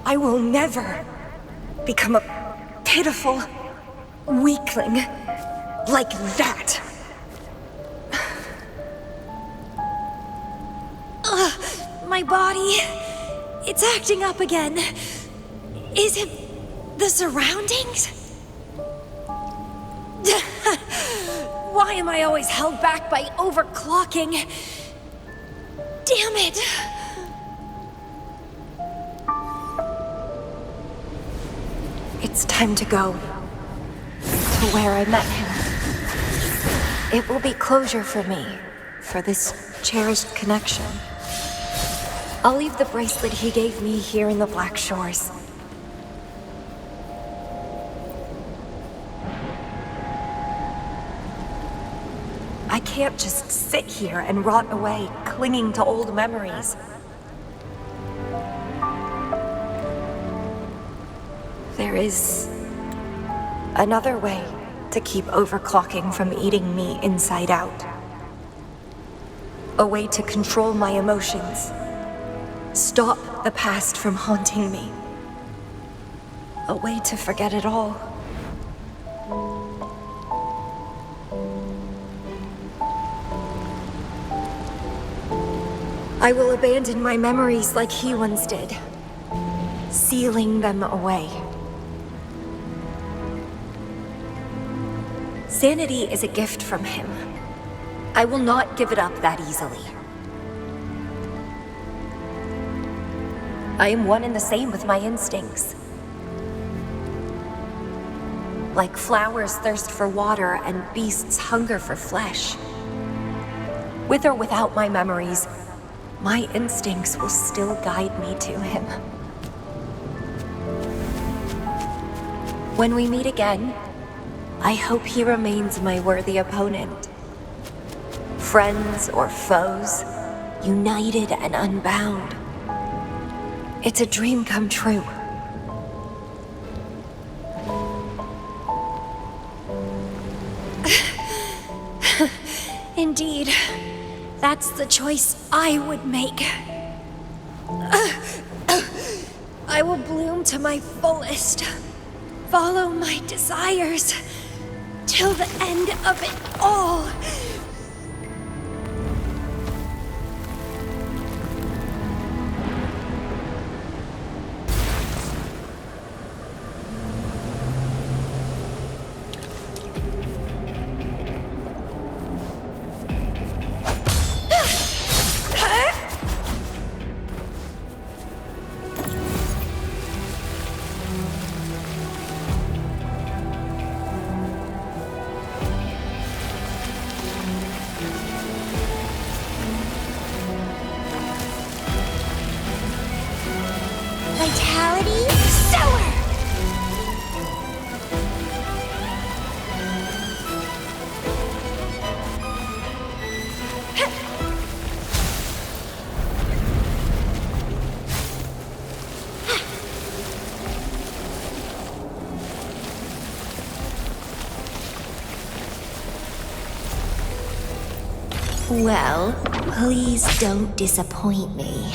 A: I will never become a pitiful weakling like that. My body, it's acting up again. Is it the surroundings? Why am I always held back by overclocking? Damn it! It's time to go. To where I met him. It will be closure for me, for this cherished connection. I'll leave the bracelet he gave me here in the Black Shores. I can't just sit here and rot away, clinging to old memories. There is another way to keep overclocking from eating me inside out. A way to control my emotions. Stop the past from haunting me. A way to forget it all. I will abandon my memories like he once did, sealing them away. Sanity is a gift from him. I will not give it up that easily. I am one and the same with my instincts. Like flowers thirst for water and beasts hunger for flesh. With or without my memories, my instincts will still guide me to him. When we meet again, I hope he remains my worthy opponent. Friends or foes, united and unbound. It's a dream come true. Indeed, that's the choice I would make. I will bloom to my fullest. Follow my desires till the end of it all. Vitality sower! Well, please don't disappoint me.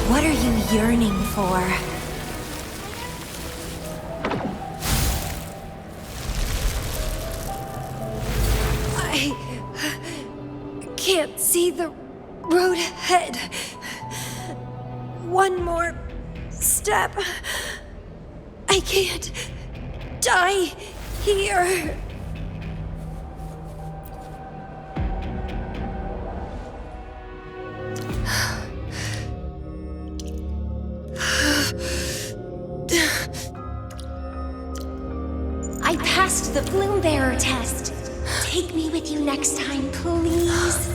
A: What are you yearning for? I can't see the road ahead. One more step. I can't die here. I passed the Bloom Bearer test. Take me with you next time, please.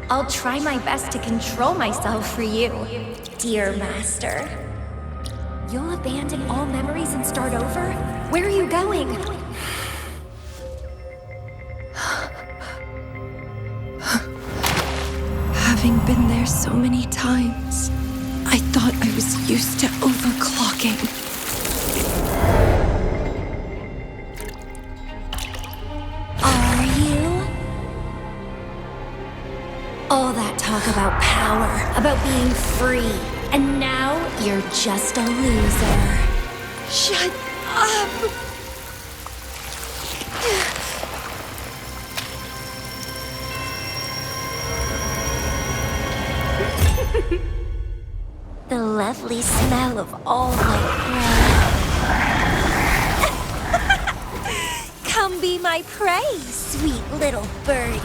A: I'll try my best to control myself for you, dear master. You'll abandon all memories and start over? Where are you going? Having been there so many times, I thought I was used to overclocking. Are you? All that talk about power, about being free, and now you're just a loser. Shut up! The lovely smell of all my prey. Come be my prey, sweet little birdie.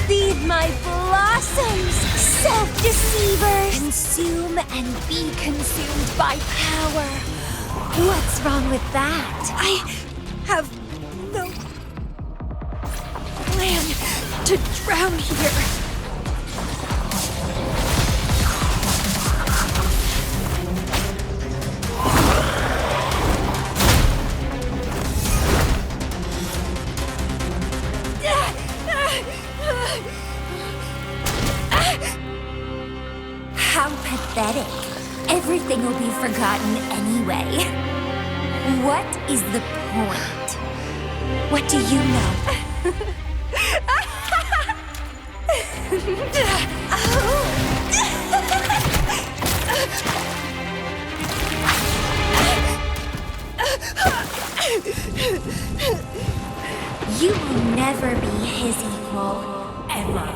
A: Feed my blossoms, self-deceiver! Consume and be consumed by power. What's wrong with that? I have no plan to drown here. How pathetic. Everything will be forgotten anyway. What is the point? What do you know? You will never be his equal, ever.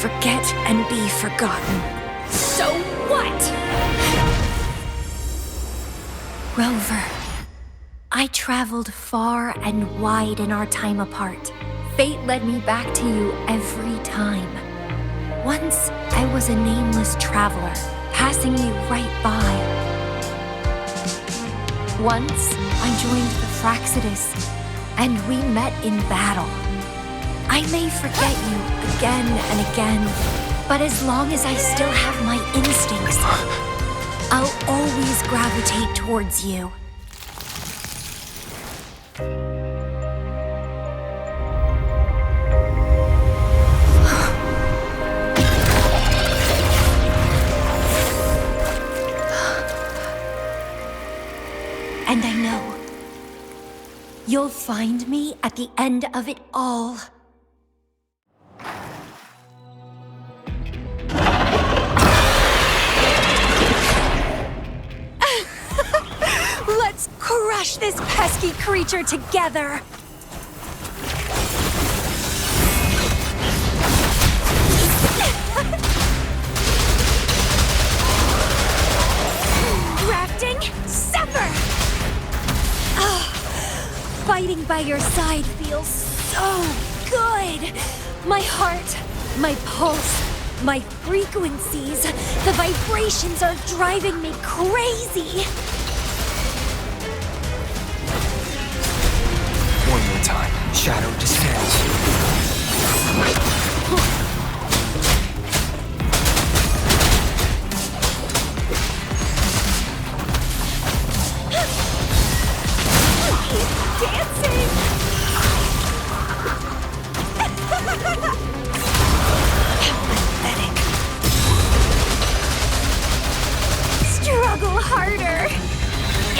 A: Forget and be forgotten. So what? Rover, I traveled far and wide in our time apart. Fate led me back to you every time. Once, I was a nameless traveler, passing you right by. Once, I joined the Fraxidus, and we met in battle. I may forget you again and again, but as long as I still have my instincts, I'll always gravitate towards you. And I know you'll find me at the end of it all. Let's crush this pesky creature together! Grafting, sever! Fighting by your side feels so good! My heart, my pulse, my frequencies, the vibrations are driving me crazy!
C: One more time. Shadow descends.
A: Dancing! Pathetic. Struggle harder!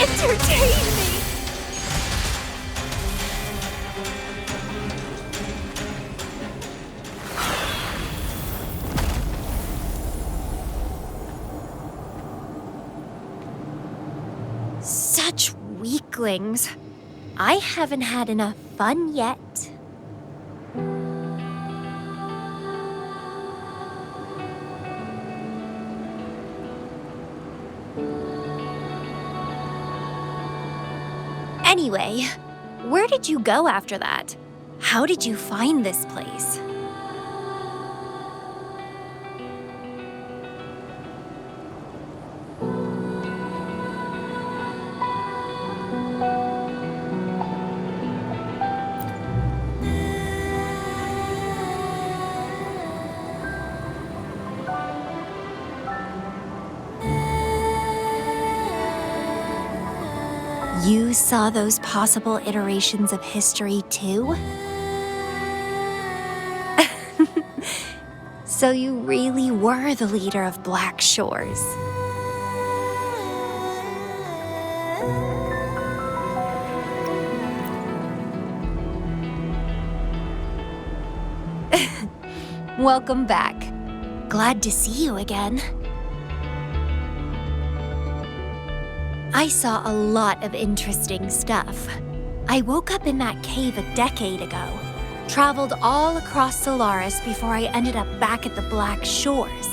A: Entertain me! Such weaklings. I haven't had enough fun yet. Anyway, where did you go after that? How did you find this place? You saw those possible iterations of history too? So you really were the leader of Black Shores. Welcome back. Glad to see you again. I saw a lot of interesting stuff. I woke up in that cave a decade ago, traveled all across Solaris before I ended up back at the Black Shores.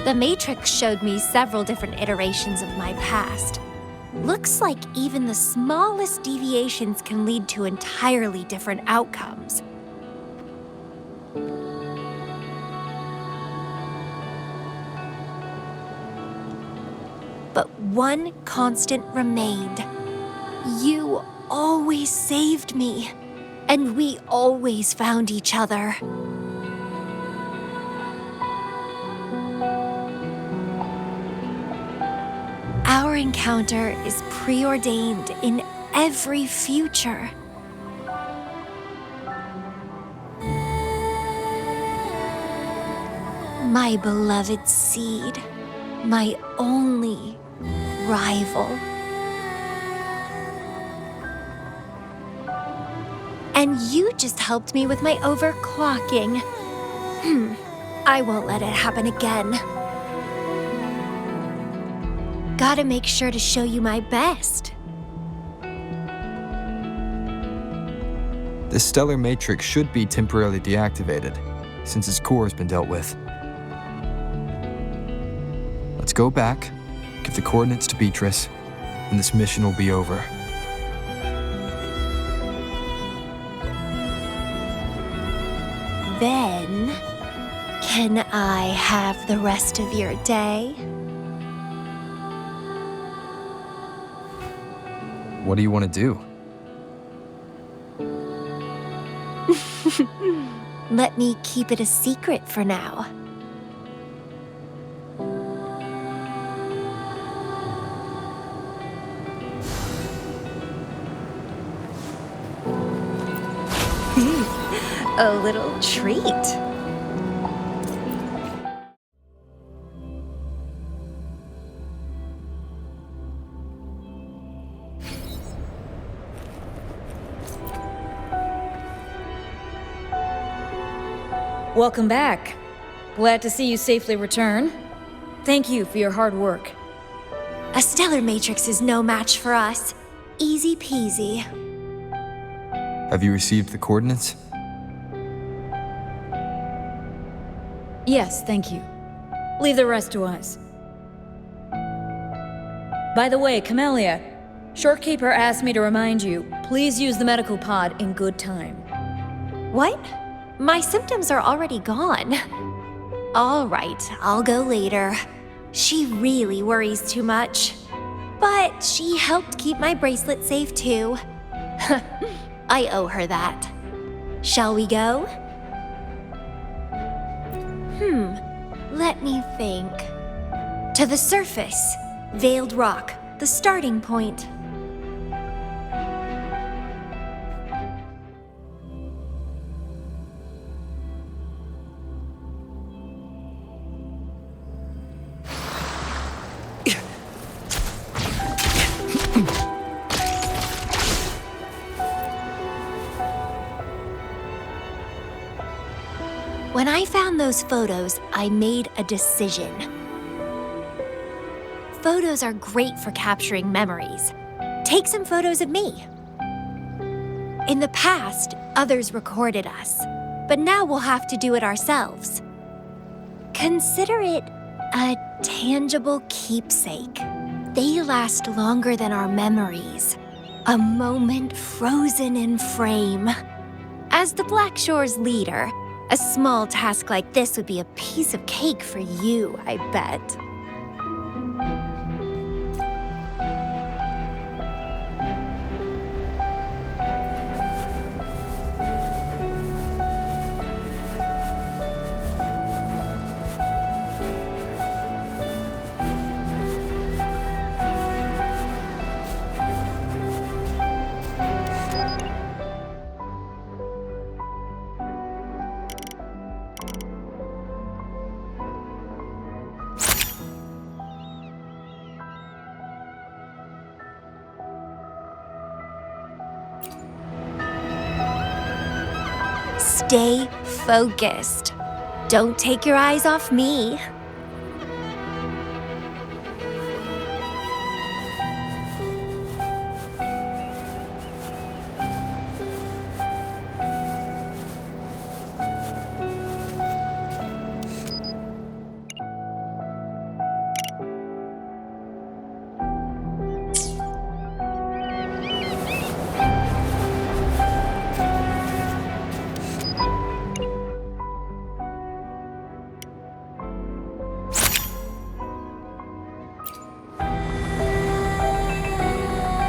A: The Matrix showed me several different iterations of my past. Looks like even the smallest deviations can lead to entirely different outcomes. But one constant remained. You always saved me, and we always found each other. Our encounter is preordained in every future. My beloved seed, my only rival. And you just helped me with my overclocking. I won't let it happen again. Gotta make sure to show you my best.
C: The stellar matrix should be temporarily deactivated, since its core has been dealt with. Let's go back, give the coordinates to Beatrice, and this mission will be over.
A: Then, can I have the rest of your day?
C: What do you want to do?
A: Let me keep it a secret for now. A little treat.
D: Welcome back. Glad to see you safely return. Thank you for your hard work.
A: A stellar matrix is no match for us. Easy peasy.
C: Have you received the coordinates?
D: Yes, thank you. Leave the rest to us. By the way, Camellya, Shorekeeper asked me to remind you, please use the medical pod in good time.
A: What? My symptoms are already gone. All right, I'll go later. She really worries too much. But she helped keep my bracelet safe too. I owe her that. Shall we go? Let me think. To the surface. Veiled Rock, the starting point. When I found those photos, I made a decision. Photos are great for capturing memories. Take some photos of me. In the past, others recorded us, but now we'll have to do it ourselves. Consider it a tangible keepsake. They last longer than our memories. A moment frozen in frame. As the Black Shore's leader, a small task like this would be a piece of cake for you, I bet. Stay focused. Don't take your eyes off me.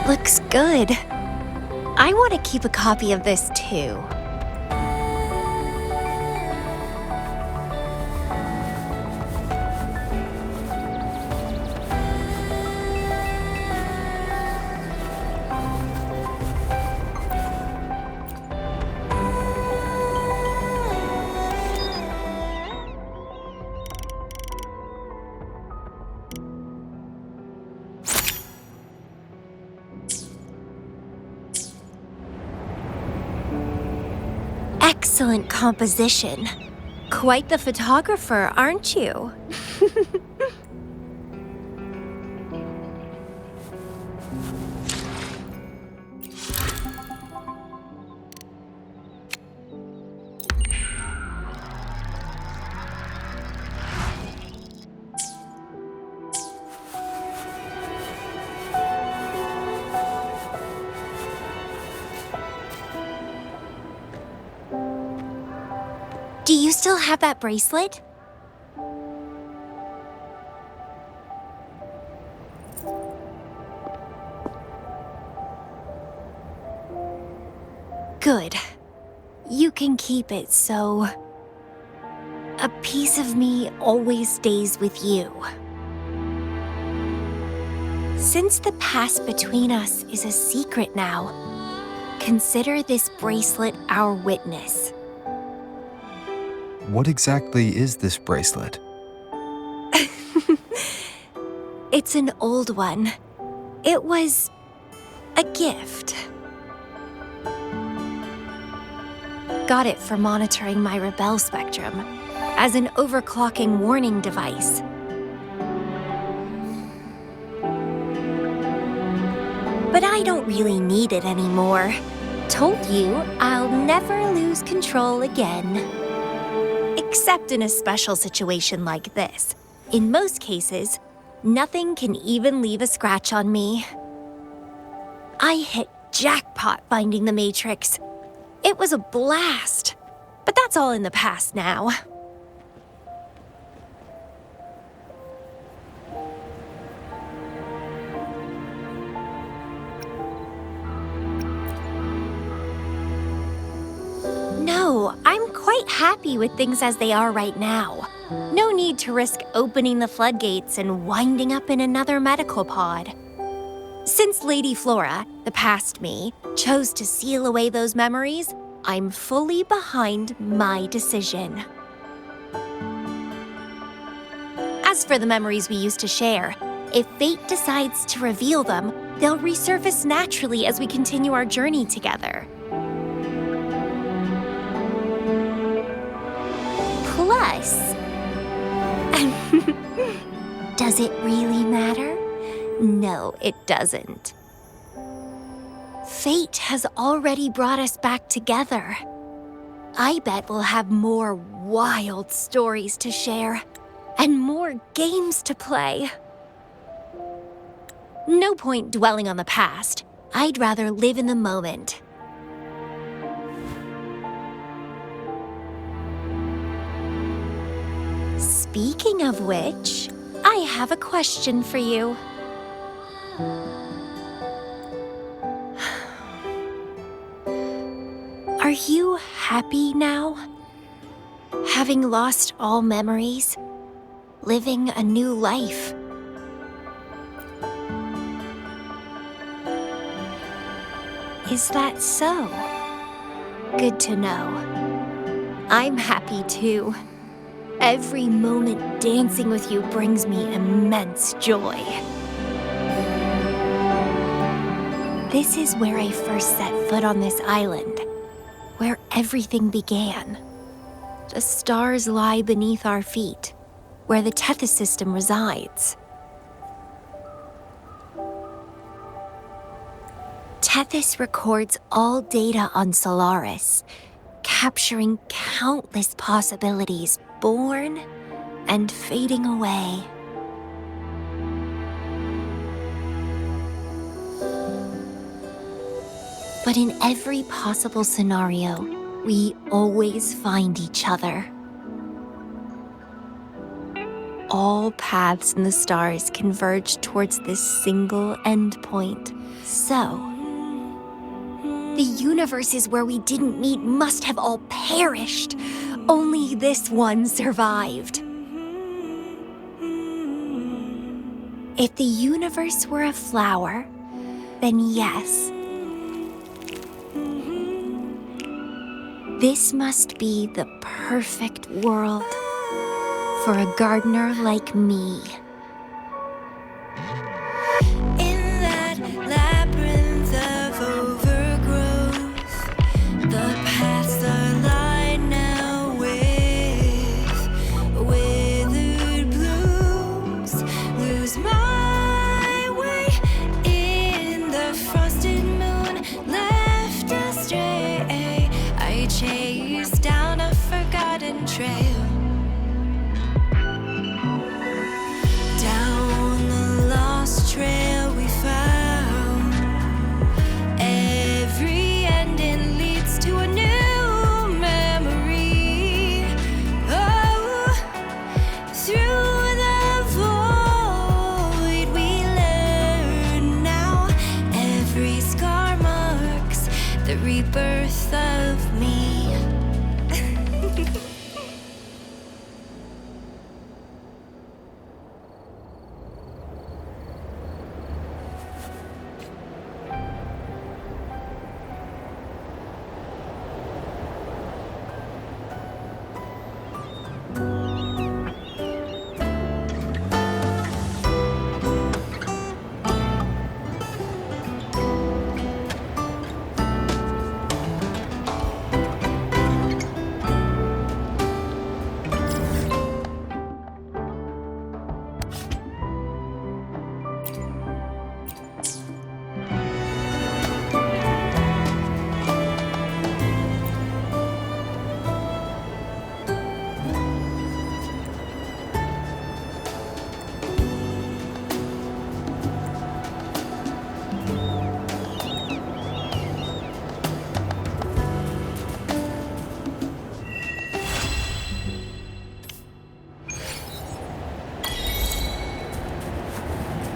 A: Looks good. I want to keep a copy of this too. Excellent composition. Quite the photographer, aren't you? Do you still have that bracelet? Good. You can keep it, so a piece of me always stays with you. Since the past between us is a secret now, consider this bracelet our witness.
C: What exactly is this bracelet?
A: It's an old one. It was a gift. Got it for monitoring my rebel spectrum as an overclocking warning device. But I don't really need it anymore. Told you I'll never lose control again. Except in a special situation like this. In most cases, nothing can even leave a scratch on me. I hit jackpot finding the Matrix. It was a blast. But that's all in the past now. No, I'm quite happy with things as they are right now. No need to risk opening the floodgates and winding up in another medical pod. Since Lady Flora, the past me, chose to seal away those memories, I'm fully behind my decision. As for the memories we used to share, if fate decides to reveal them, they'll resurface naturally as we continue our journey together. Plus, does it really matter? No, it doesn't. Fate has already brought us back together. I bet we'll have more wild stories to share and more games to play. No point dwelling on the past. I'd rather live in the moment. Speaking of which, I have a question for you. Are you happy now? Having lost all memories, living a new life. Is that so? Good to know. I'm happy too. Every moment dancing with you brings me immense joy. This is where I first set foot on this island, where everything began. The stars lie beneath our feet, where the Tethys system resides. Tethys records all data on Solaris, capturing countless possibilities born and fading away. But in every possible scenario, we always find each other. All paths in the stars converge towards this single endpoint. So, the universes where we didn't meet must have all perished. Only this one survived. If the universe were a flower, then yes. This must be the perfect world for a gardener like me.
F: In that labyrinth of overgrowth, the paths are lined now with withered blooms. Lose my way in the frosted moon, left astray. I chase down a forgotten trail. the rebirth of me.